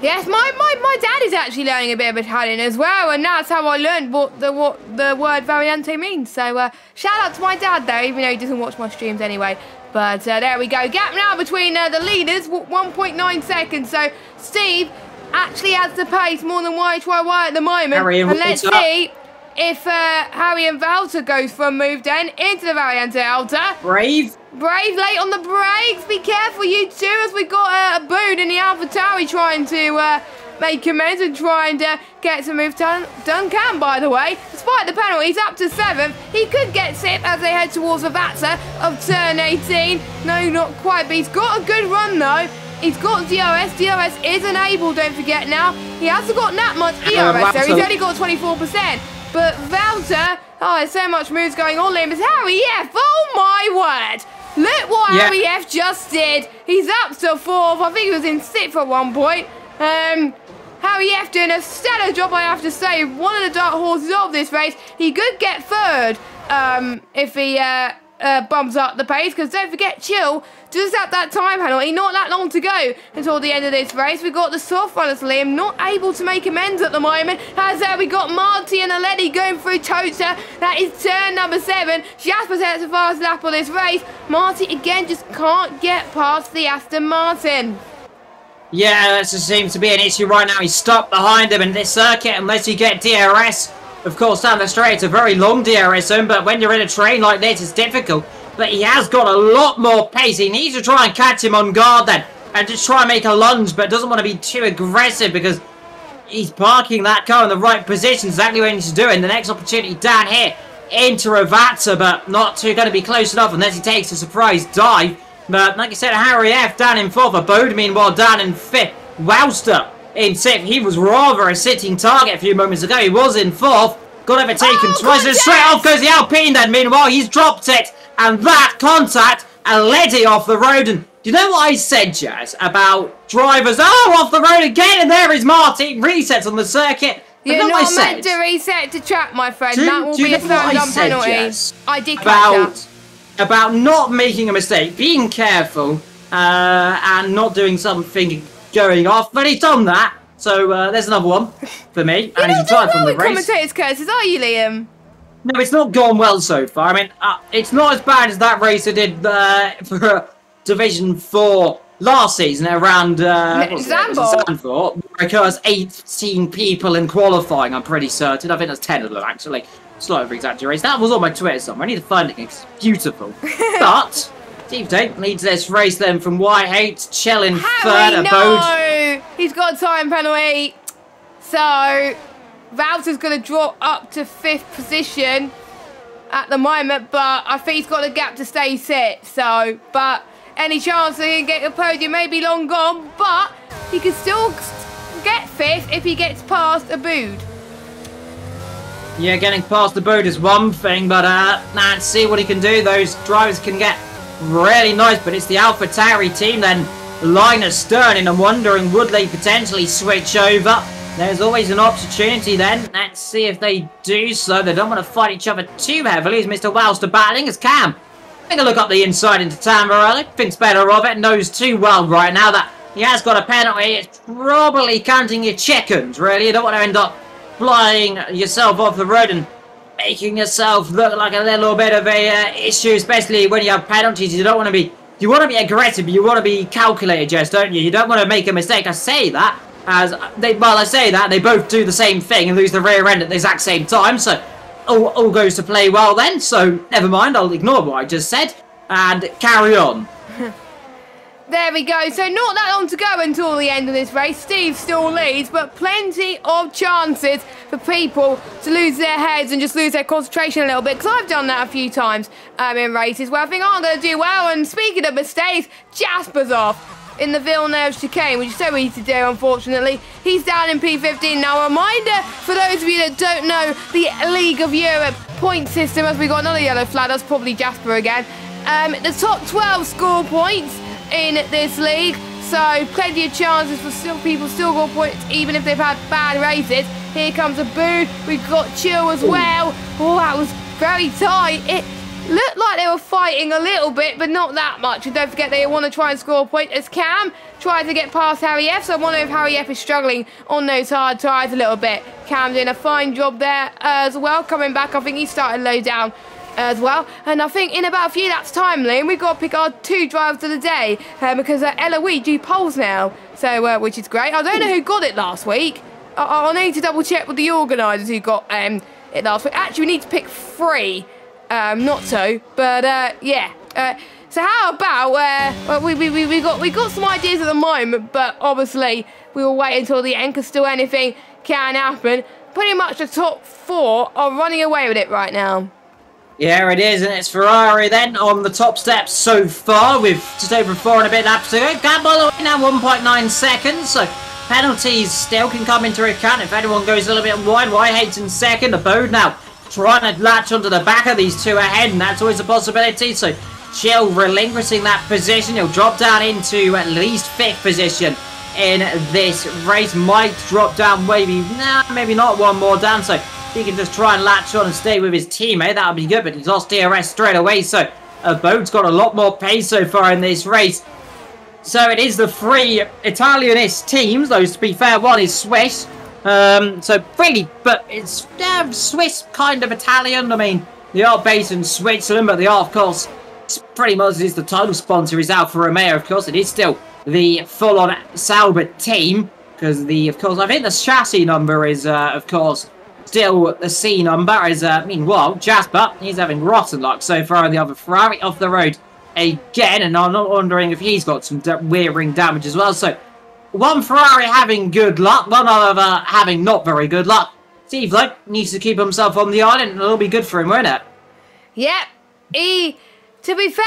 Yes, my dad is actually learning a bit of Italian as well, and that's how I learned what the word variante means. So shout out to my dad though, even though he doesn't watch my streams anyway. But there we go. Gap now between the leaders, 1.9 seconds. So Steve actually has the pace more than YHYY at the moment. Harry, and let's see if Harry and Valter goes from move 10 into the variante Alta. Brave Late on the brakes. Be careful, you two, as we got a Boone in the AlphaTauri trying to make amends and trying to get some move done. Can, by the way, despite the penalty, he's up to 7th. He could get 6th as they head towards the Vatsa of turn 18. No, not quite, but he's got a good run though. He's got DRS. DRS is enabled, don't forget now. He hasn't got that much ERS, so he's only got 24%. But Valter, oh, there's so much moves going on there. It's Harry F. Oh my word. Look what Harry F just did. He's up to 4th. I think he was in 6th at one point. Harry F doing a stellar job, I have to say. One of the dark horses of this race. He could get 3rd if he bumps up the pace, because don't forget, Chill just at that time penalty, not that long to go until the end of this race. We've got the soft runners, Liam, not able to make amends at the moment. As we got Marty and Aledi going through Tota. That is turn number 7. Jasper sets the fastest lap of this race. Marty again just can't get past the Aston Martin. Yeah, that just seems to be an issue right now. He's stuck behind him in this circuit unless you get DRS. Of course, down the straight, it's a very long DRS zone, but when you're in a train like this, it's difficult. But he has got a lot more pace. He needs to try and catch him on guard then, and just try and make a lunge, but doesn't want to be too aggressive because he's parking that car in the right position, exactly what he needs to do. And the next opportunity down here into Ravazza, but not too going to be close enough unless he takes a surprise dive. But like I said, Harry F down in 4th, Abode meanwhile down in 5th. Wowster in 6th. He was rather a sitting target a few moments ago. He was in 4th. Got overtaken twice, and straight off goes the Alpine then. Meanwhile, he's dropped it, and that contact and led it off the road. And do you know what I said, Jazz, about drivers? Oh, off the road again, and there is Marty. Resets on the circuit. You're not meant to reset to track, my friend. That will be a third penalty. Jazz, I did catch that. About not making a mistake, being careful, and not doing something going off. But he's done that. So there's another one for me. You're and he's not from the race. commentators' curses, are you, Liam? No, it's not gone well so far. I mean, it's not as bad as that race I did for Division 4 last season around Zandvoort, because 18 people in qualifying, I'm pretty certain. I think there's 10 of them, actually. Slight over exaggeration. That was on my Twitter somewhere. I need to find it. It's beautiful. But Steve Tate leads this race then from Whitehates, Chell in 3rd, no! He's got a time penalty. So Valter's going to drop up to 5th position at the moment, but I think he's got a gap to stay set. So, but any chance he can get a podium may be long gone, but he can still get 5th if he gets past Abood. Yeah, getting past the boat is one thing, but let's see what he can do. Those drivers can get really nice, but it's the AlphaTauri team then. Linus Stern, and I'm wondering, would they potentially switch over? There's always an opportunity then. Let's see if they do so. They don't want to fight each other too heavily. Is Mr. Wowster battling as Cam? Take a look up the inside into Tamburelli. Thinks better of it. Knows too well right now that he has got a penalty. It's probably counting your chickens, really. You don't want to end up flying yourself off the road and making yourself look like a little bit of a issue, especially when you have penalties. You don't want to be... You want to be aggressive, but you want to be calculated, Jess, don't you? You don't want to make a mistake. I say that as I say that they both do the same thing and lose the rear end at the exact same time. So all goes to play well then. So never mind, I'll ignore what I just said and carry on. There we go. So not that long to go until the end of this race. Steve still leads, but plenty of chances for people to lose their heads and just lose their concentration a little bit, because I've done that a few times in races where I think I'm going to do well. And speaking of mistakes, Jasper's off in the Villeneuve chicane, which is so easy to do, unfortunately. He's down in P15. Now, a reminder for those of you that don't know the League of Europe point system, as we got another yellow flag, that's probably Jasper again. The top 12 score points in this league, so plenty of chances for people still got points even if they've had bad races. Here comes a boo. We've got Chill as well. Oh, that was very tight. looked like they were fighting a little bit, but not that much. And don't forget they want to try and score a point as Cam tries to get past Harry F. So I wonder if Harry F is struggling on those hard tires a little bit. Cam doing a fine job there as well. Coming back, I think he started low down as well. And I think in about a few laps time, Liam, we've got to pick our 2 drivers of the day because Eloise do polls now. So, which is great. I don't know who got it last week. I'll need to double check with the organisers who got it last week. Actually, we need to pick 3. Not 2, but yeah. So how about we got some ideas at the moment, but obviously we will wait until the end because still anything can happen. Pretty much the top 4 are running away with it right now. Yeah, it is, and it's Ferrari then on the top steps so far with just over 4 and a bit laps to go. Gap by the way now 1.9 seconds, so penalties still can come into account if anyone goes a little bit wide. Whitehead's in second, Abode now trying to latch onto the back of these 2 ahead, and that's always a possibility. So Chill relinquishing that position. He'll drop down into at least 5th position in this race. Might drop down maybe not one more down, so he can just try and latch on and stay with his teammate. That would be good, but he's lost DRS straight away, so Abode's got a lot more pace so far in this race. So it is the 3 Italianist teams, though to be fair, one is Swiss. So really, but it's Swiss kind of Italian. I mean, they are based in Switzerland, but they are, of course, pretty much is the title sponsor is Alfa Romeo. Of course, it is still the full-on Sauber team because of course, I think the chassis number is, of course, still the C number. Is meanwhile, Jasper, he's having rotten luck so far on the other Ferrari off the road again, and I'm not wondering if he's got some rear-ring damage as well. So one Ferrari having good luck, one other having not very good luck. Steve, though, needs to keep himself on the island, and it'll be good for him, won't it? Yep. To be fair,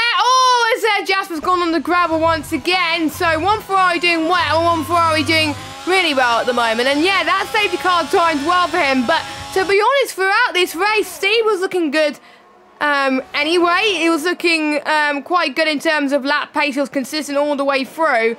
as Jasper's gone on the gravel once again. So one Ferrari doing well, one Ferrari doing really well at the moment. And yeah, that safety car timed well for him. But to be honest, throughout this race, Steve was looking good. Anyway, he was looking quite good in terms of lap pace. He was consistent all the way through.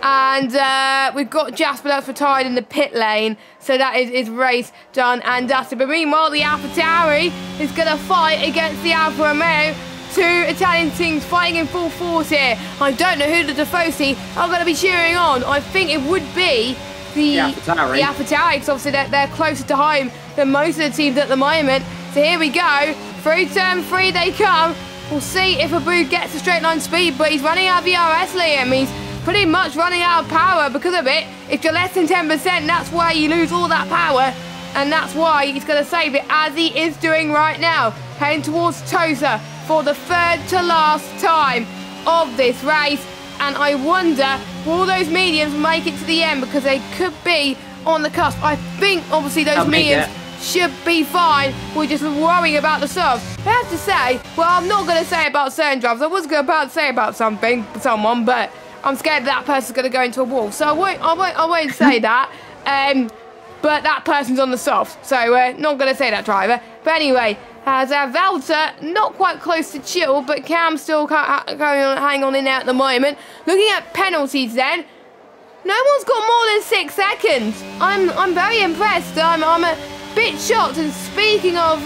And we've got Jasper that's retired in the pit lane. So that is his race done and dusted. But meanwhile, the AlphaTauri is going to fight against the Alfa Romeo. 2 Italian teams fighting in full force here. I don't know who the Tifosi are going to be cheering on. I think it would be the AlphaTauri, because obviously they're closer to home than most of the teams at the moment. So here we go. Through turn 3 they come. We'll see if Abu gets a straight line speed, but he's running out of VRS, Liam. He's pretty much running out of power because of it. If you're less than 10%, that's why you lose all that power. And that's why he's going to save it, as he is doing right now. Heading towards Tosa for the 3rd to last time of this race. And I wonder, will those mediums make it to the end? Because they could be on the cusp. I think, obviously, those mediums should be fine. We're just worrying about the softs. I have to say, well, I'm not going to say about certain drivers. I was about to say about someone, but I'm scared that person's going to go into a wall. So I won't say that. But that person's on the soft, so not going to say that driver. But anyway, as Valter, not quite close to Chill, but Cam still hang on in there at the moment. Looking at penalties then, no one's got more than 6 seconds. I'm very impressed. I'm a bit shocked. And speaking of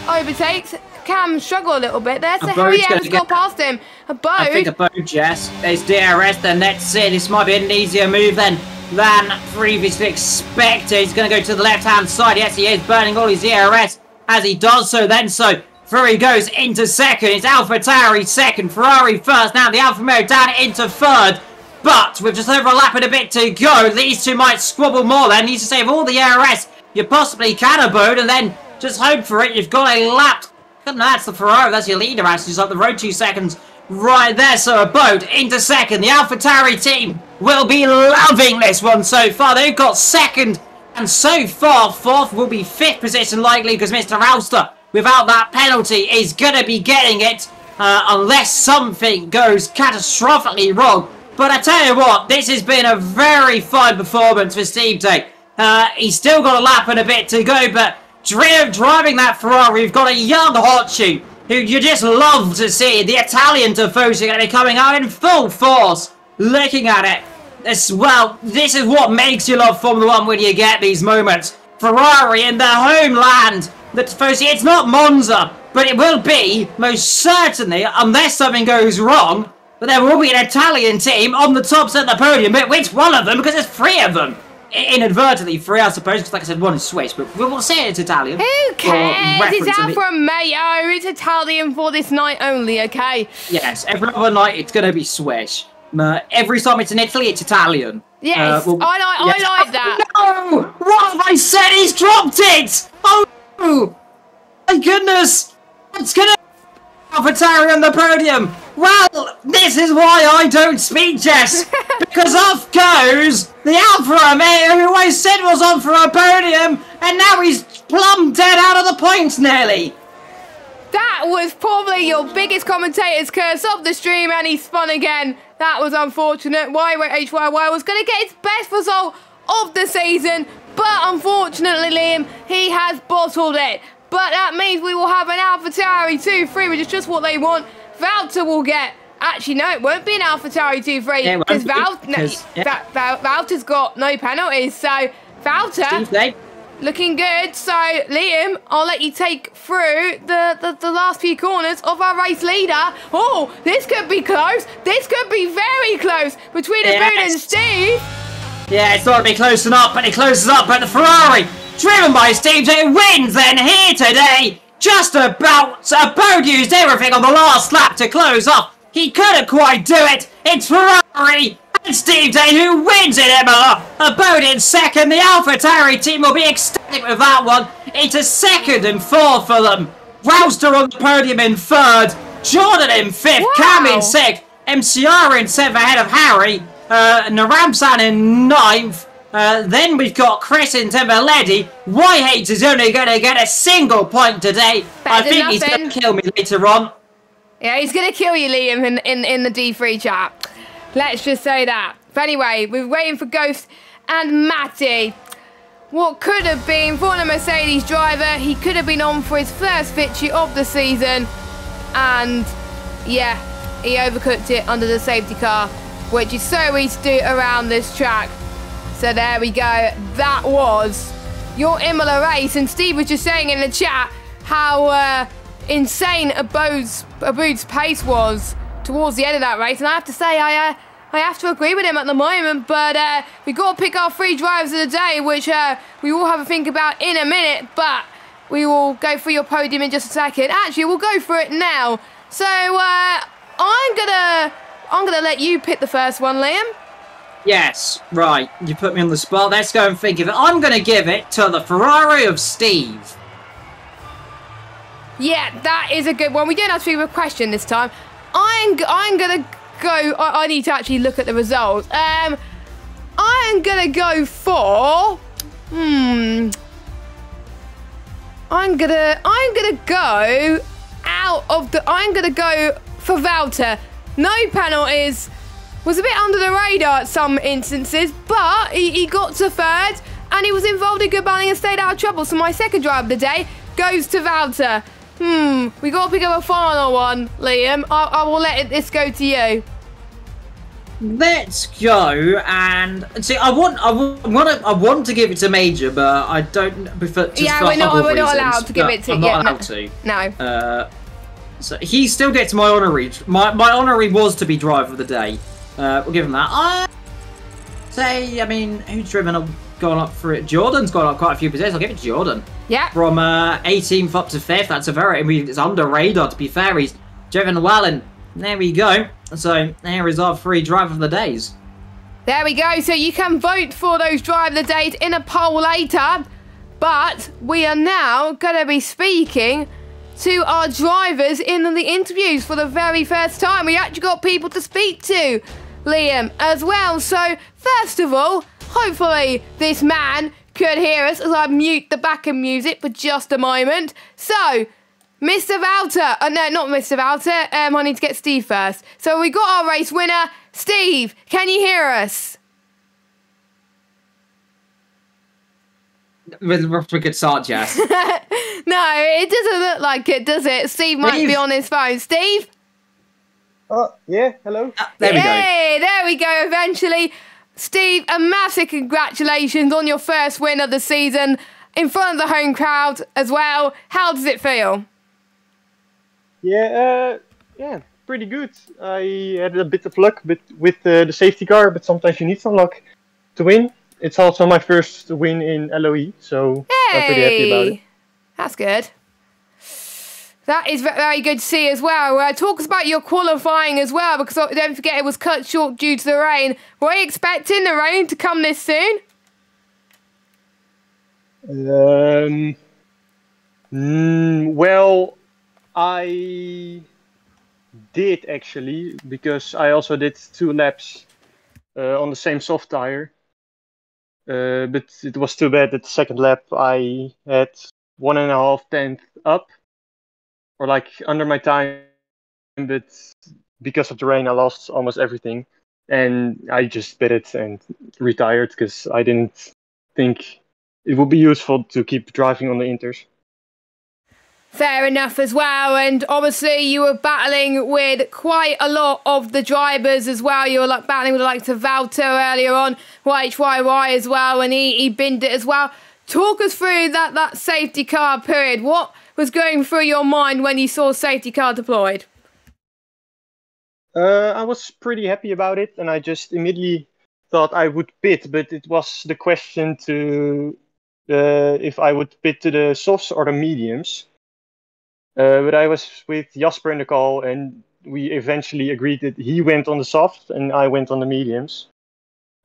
overtakes, Cam struggled a little bit there, so Harry has got past him. I think Abode, yes. There's DRS, then let's see. This might be an easier move than previously expected. He's going to go to the left-hand side. Yes, he is burning all his DRS as he does so then. So through he goes into 2nd. It's AlphaTauri 2nd, Ferrari 1st. Now the Alfa Romeo down into 3rd. But with just over a lap and a bit to go, these 2 might squabble more then. Needs to save all the DRS you possibly can, Abode, and then just hope for it. You've got a lap. No, that's the Ferrari. That's your leader, actually. Just up the road 2 seconds right there. So Abode into 2nd. The AlphaTauri team will be loving this one so far. They've got 2nd, and so far 4th will be 5th position likely, because Mr. Alster, without that penalty, is going to be getting it unless something goes catastrophically wrong. But I tell you what, this has been a very fine performance for Steve Day. He's still got a lap and a bit to go, but driving that Ferrari, we've got a young hot shoe who you just love to see. The Italian Tifosi are going to be coming out in full force. Looking at it, well, this is what makes you love Formula 1 when you get these moments. Ferrari in their homeland, the Tifosi, it's not Monza. but it will be, most certainly, unless something goes wrong, but there will be an Italian team on the top set of the podium. But which one of them? Because there's 3 of them. Inadvertently 3, I suppose, because like I said, 1 is Swiss, but we'll say it's Italian. Who cares? It's Alfa Romeo. It's Italian for this night only, okay? Yes, every other night it's going to be Swiss. Every time it's in Italy, it's Italian. Yes, I like that. No! What have I said? He's dropped it! Oh, my goodness! It's going to be AlphaTauri on the podium. Well, this is why I don't speak, Jess. Because off goes the Alfa Romeo who I said was on for a podium, and now he's plumb dead out of the points nearly. That was probably your biggest commentator's curse of the stream, and he spun again. That was unfortunate. HYY was going to get his best result of the season, but unfortunately, Liam, he has bottled it. But that means we will have an AlphaTauri 2-3, which is just what they want. Valter will get... Actually, no, it won't be an AlphaTauri 2-3, because Valter's got no penalties, so Valter... Looking good. So, Liam, I'll let you take through the last few corners of our race leader. Oh, this could be close. This could be very close between Boone and Steve. Yeah, it's not to be close enough, but it closes up at the Ferrari. Driven by Steve J, wins then here today. Just about Bode used everything on the last lap to close off. He couldn't quite do it. It's Ferrari. And Steve Day who wins it, Imola. Bode in second. The AlphaTauri team will be ecstatic with that one. It's a 2nd and 4th for them. Rouster on the podium in 3rd. Jordan in 5th. Wow. Cam in 6th. MCR in 7th ahead of Harry. Naramsan in 9th. Then we've got Chris in 10th. Ledi. Whitehates is only going to get a single point today. I think he's going to kill me later on. Yeah, he's going to kill you, Liam, in the D3 chat. Let's just say that. But anyway, we're waiting for Ghost and Matty. What could have been for the Mercedes driver. He could have been on for his first victory of the season. And, yeah, he overcooked it under the safety car, which is so easy to do around this track. So there we go. That was your Imola race. And Steve was just saying in the chat how insane Aboud's pace was towards the end of that race, and I have to say I have to agree with him at the moment, but we've got to pick our 3 drivers of the day, which we will have a think about in a minute, but we will go through your podium in just a second. Actually, we'll go for it now. So I'm gonna let you pick the first one, Liam. Yes, right. You put me on the spot. Let's go and think of it. I'm gonna give it to the Ferrari of Steve. Yeah, that is a good one. We don't have to think of a question this time. I'm gonna go. I need to actually look at the results. I'm gonna go for. I'm gonna go out of the. I'm gonna go for Valter. No penalties. Was a bit under the radar at some instances, but he got to 3rd and he was involved in good battling and stayed out of trouble. So my second drive of the day goes to Valter. We got to pick up a final one, Liam. I will let this go to you. Let's go and see. I want to give it to Major, but I don't prefer. We're not allowed to give it to. I'm not allowed to. No. So he still gets my honorary. My honorary was to be driver of the day. We'll give him that. I say, I mean, who's gone up for it? Jordan's gone up quite a few positions. I'll give it to Jordan. Yeah. From 18th up to 5th. That's a very. I mean, it's under radar. To be fair, he's driven well, and there we go. So there is our 3 driver of the days. There we go. So you can vote for those driver of the days in a poll later. But we are now going to be speaking to our drivers in the interviews for the very first time. We actually got people to speak to, Liam, as well. So first of all, hopefully this man could hear us as I mute the backing music for just a moment. So, Mr. Valter, no, not Mr. Valter, I need to get Steve first. So we got our race winner, Steve. Can you hear us? With a good start, Jess. No, it doesn't look like it, does it? Steve might be on his phone. Steve? Yeah, hello. There we go. Hey, there we go, eventually. Steve, a massive congratulations on your first win of the season in front of the home crowd as well. How does it feel? Yeah, yeah, pretty good. I had a bit of luck with the safety car, but sometimes you need some luck to win. It's also my first win in LOE, so I'm pretty happy about it. Hey, that's good. That is very good to see as well. Talk us about your qualifying as well, because don't forget it was cut short due to the rain. Were you expecting the rain to come this soon? Well, I did actually, because I also did 2 laps on the same soft tire. But it was too bad that the second lap I had 1.5 tenths up, or like under my time, but because of the rain I lost almost everything, and I just bit it and retired because I didn't think it would be useful to keep driving on the inters. Fair enough as well, and obviously you were battling with quite a lot of the drivers as well. You were like battling with the likes of Valter earlier on, YHYY as well, and he binned it as well. Talk us through that safety car period. What was going through your mind when you saw safety car deployed? I was pretty happy about it, and I just immediately thought I would pit, but it was the question to if I would pit to the softs or the mediums. But I was with Jasper in the call, and we eventually agreed that he went on the soft and I went on the mediums.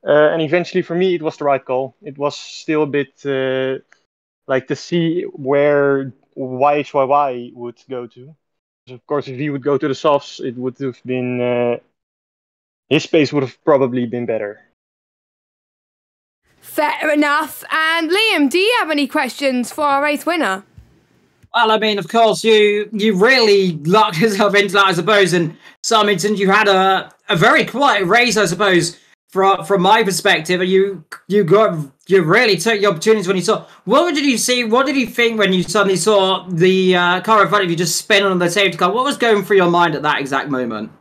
And eventually, for me, it was the right call. It was still a bit like to see where YHYY would go to. Of course, if he would go to the softs, it would have been his pace would have probably been better. Fair enough. And Liam, do you have any questions for our race winner? Well, I mean, of course, you really locked yourself into that, I suppose, in some instance. You had a very quiet race, I suppose, from my perspective. You really took your opportunities when you saw. What did you see? What did you think when you suddenly saw the car in front of you just spin on the safety car? What was going through your mind at that exact moment?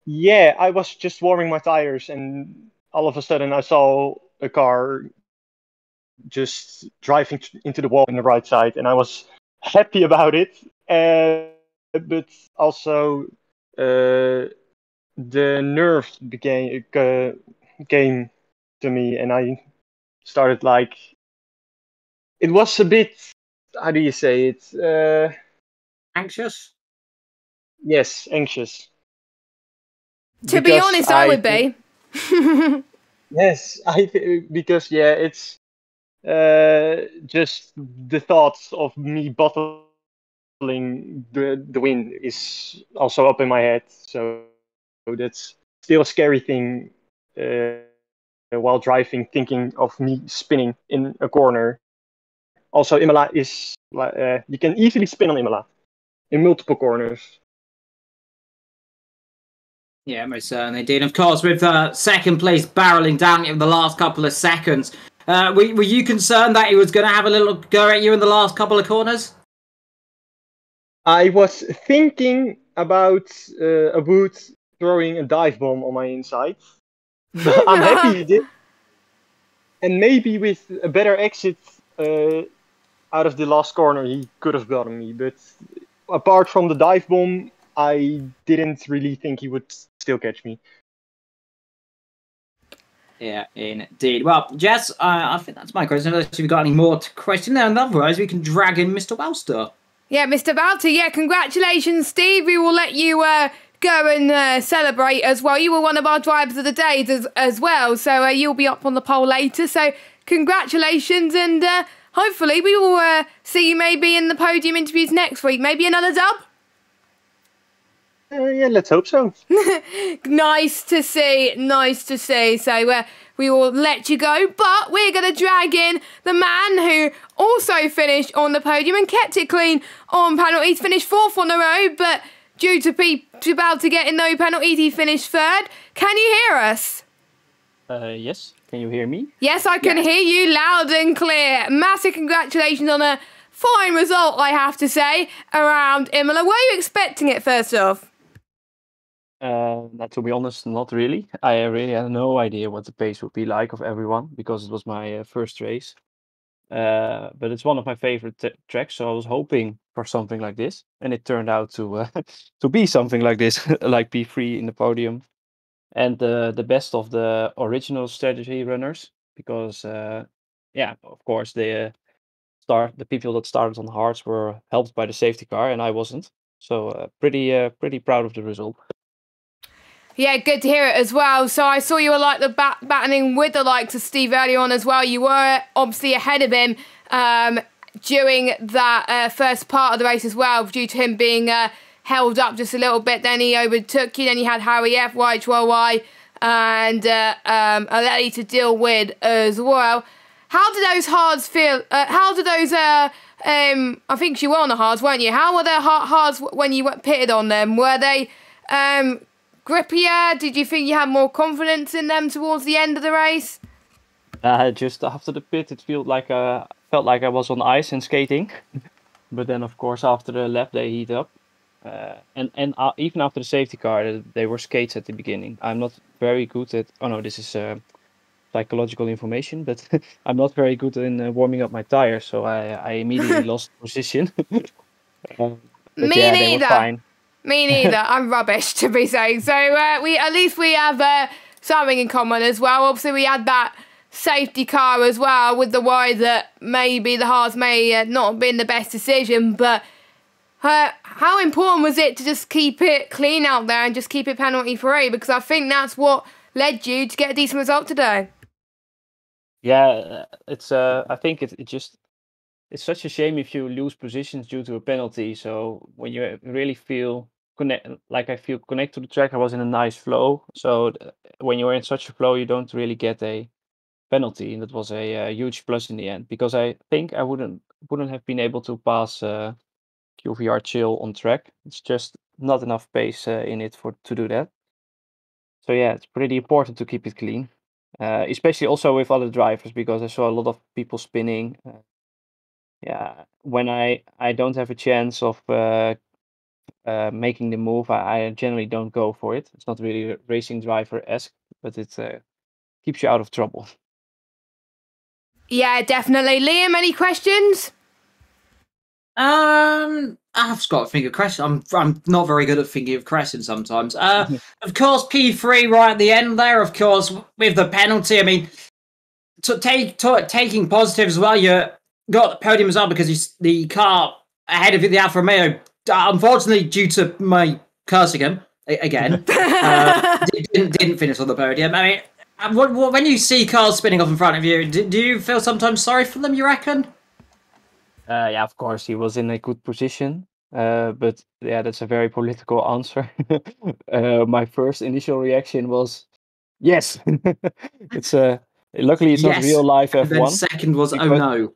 Yeah, I was just warming my tires, and all of a sudden I saw a car just driving into the wall on the right side, and I was happy about it. But also the nerves came to me, and I started like it was a bit. How do you say it? Anxious? Yes, anxious. To be honest, I would be. Yes, because yeah, it's just the thoughts of me bottling the win is also up in my head. So that's still a scary thing while driving, thinking of me spinning in a corner. Also, Imola is you can easily spin on Imola in multiple corners. Yeah, most certainly did. Of course, with second place barreling down in the last couple of seconds, were you concerned that he was going to have a little go at you in the last couple of corners? I was thinking about a Wood throwing a dive bomb on my inside. But I'm happy he did. And maybe with a better exit out of the last corner, he could have gotten me. But apart from the dive bomb, I didn't really think he would still catch me. Yeah, indeed. Well, Jess, I think that's my question. Unless you've got any more to question there, and otherwise we can drag in Mr. Welster. Yeah, Mr. Valter, yeah, congratulations, Steve. We will let you go and celebrate as well. You were one of our drivers of the day as well, so you'll be up on the pole later. So congratulations, and hopefully we will see you maybe in the podium interviews next week. Maybe another dub? Yeah, let's hope so. Nice to see. So we will let you go, but we're going to drag in the man who also finished on the podium and kept it clean on penalties. Finished 4th on the road, but due to about to get in no penalties, he finished 3rd. Can you hear us? Yes. Can you hear me? Yes, I can hear you loud and clear. Massive congratulations on a fine result, I have to say, around Imola. Were you expecting it, first off? To be honest, not really. I really had no idea what the pace would be like of everyone because it was my first race. But it's one of my favorite tracks, so I was hoping for something like this, and it turned out to to be something like this, like P3 in the podium, and the best of the original strategy runners, because yeah, of course the people that started on hards were helped by the safety car, and I wasn't. So pretty proud of the result. Yeah, good to hear it as well. So I saw you were like the battling with the likes of Steve early on as well. You were obviously ahead of him during that first part of the race as well, due to him being held up just a little bit. Then he overtook you. Then you had Harry F, YHY, and Aleli to deal with as well. How do those hards feel? How do those? I think you were on the hards, weren't you? How were the hards when you pitted on them? Were they grippier? Did you think you had more confidence in them towards the end of the race? Just after the pit, it felt like I was on ice and skating. But then, of course, after the lap, they heat up. And even after the safety car, they were skates at the beginning. I'm not very good at... Oh no, this is psychological information, but I'm not very good in warming up my tires, so I immediately lost position. But Me yeah, neither. they were fine. Me neither. I'm rubbish, to be saying. So at least we have something in common as well. Obviously, we had that safety car as well, with the worry that maybe the hards may not have been the best decision. But how important was it to just keep it clean out there and just keep it penalty free? Because I think that's what led you to get a decent result today. Yeah, it's. I think it's such a shame if you lose positions due to a penalty. So when you really feel I feel connected to the track, I was in a nice flow. So when you're in such a flow, you don't really get a penalty, and that was a huge plus in the end, because I think I wouldn't have been able to pass QVR chill on track. It's just not enough pace in it to do that. So yeah, it's pretty important to keep it clean, especially also with other drivers, because I saw a lot of people spinning. Yeah, when I don't have a chance of making the move, I generally don't go for it. It's not really racing driver-esque, but it keeps you out of trouble. Yeah, definitely. Liam, any questions? I've just got to think of Crescent. I'm not very good at thinking of Crescent sometimes. Of course, P3 right at the end there. Of course, with the penalty. I mean, taking positive as well. You got the podium as well because the car ahead of the Alfa Romeo. Unfortunately, due to my cursing him again, didn't finish on the podium. I mean, when you see cars spinning off in front of you, do you feel sometimes sorry for them? You reckon? Yeah, of course, he was in a good position. But yeah, that's a very political answer. My first initial reaction was, yes. It's luckily it's not real life F1. And then second was, oh no.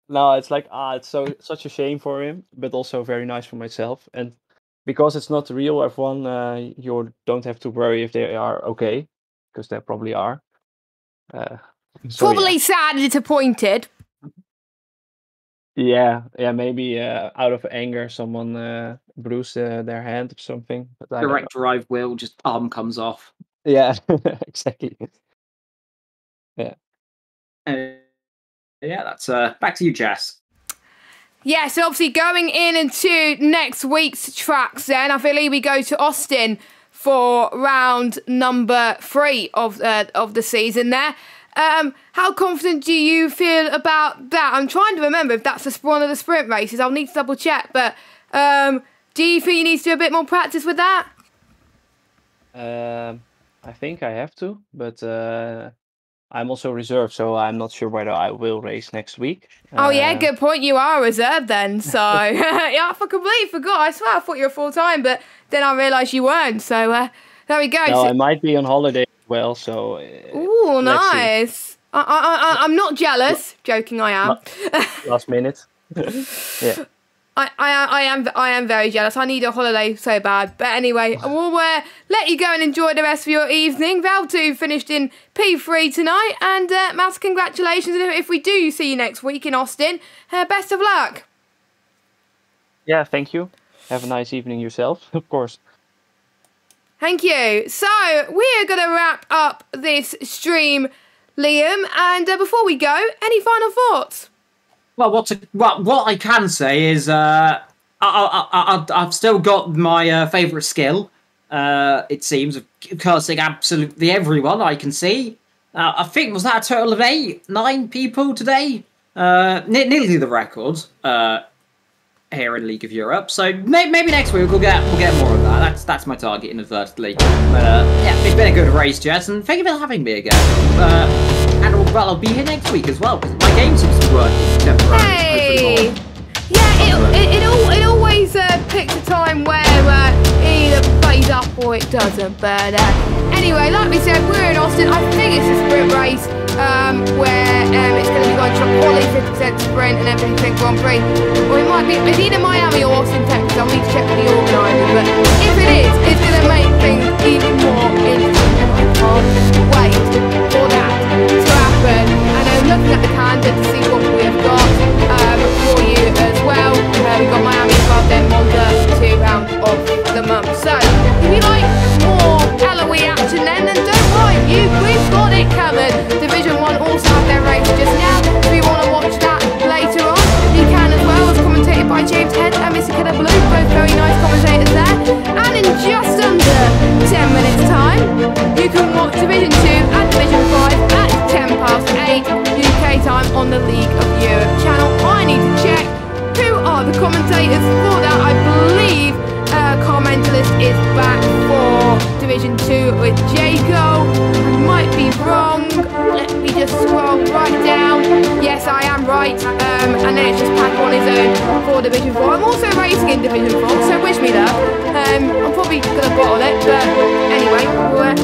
No, it's like it's such a shame for him, but also very nice for myself. And because it's not real F1, you don't have to worry if they are okay, because they probably are. Probably sad and disappointed. Yeah, maybe out of anger, someone bruised their hand or something. But Direct drive wheel, just arm comes off. Yeah, exactly. Yeah. Yeah, that's back to you, Jess. Yeah, so obviously going into next week's tracks then, I believe we go to Austin for round number 3 of the season there. How confident do you feel about that? I'm trying to remember if that's one of the sprint races. I'll need to double check. But do you think you need to do a bit more practice with that? I think I have to, but I'm also reserved, so I'm not sure whether I will race next week. Oh yeah, good point. You are reserved then. So yeah, I completely forgot. I swear I thought you were full time, but then I realised you weren't. So there we go. No, I might be on holiday as well. So. Ooh, nice. I'm not jealous. Joking, I am. Last minute. Yeah. I am very jealous. I need a holiday so bad. But anyway, we'll let you go and enjoy the rest of your evening. Val2 finished in P3 tonight. And Mass, congratulations. And if we do see you next week in Austin, best of luck. Yeah, thank you. Have a nice evening yourself, of course. Thank you. So we're going to wrap up this stream, Liam. And before we go, any final thoughts? Well, what I can say is I've still got my favourite skill. It seems, of cursing absolutely everyone I can see. I think, was that a total of 9 people today? Nearly the record here in League of Europe. So maybe next week we'll get more of that. That's my target inadvertently. But yeah, it's been a good race, Jess, and thank you for having me again. And I'll be here next week as well, because my game seems to be working temporarily. Hey! Yeah, it always picks a time where it either plays up or it doesn't. But anyway, like we said, we're in Austin. I think it's a sprint race where it's going to be going to a quali 50% sprint and then 50% Grand Prix. Or it might be, it's either Miami or Austin, Texas. I'll need to check with the organiser. But if it is, it's going to make things even more interesting. And I can't wait for that to happen. And I'm looking at the calendar to see what we have got for you as well. We've got Miami as well, then Monza, 2 rounds of the month. So if you like more LOE action then don't worry, we've got it covered. Division 1 also have their race just now. If you want to watch that later on, you can as well. It's commentated by James Head and Mr. Killer Blue, both very nice commentators there. And in just under 10 minutes time, you can watch Division 2 and Division 5 at 8 UK time on the League of Europe channel. I need to check who are the commentators for that. I believe Commentalist is back for Division 2 with Jaco. I might be wrong. Let me just scroll right down. Yes, I am right. And then it's just Pack on his own for Division 4. I'm also racing in Division 4, so wish me luck. I'm probably going to bottle it, but anyway, we'll have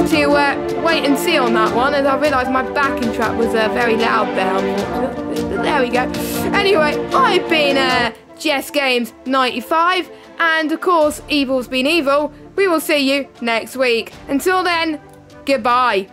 to wait and see on that one, as I realised my backing track was very loud there, unfortunately. There we go. Anyway, I've been Jess Games 95, and of course, evil's been evil. We will see you next week. Until then, goodbye.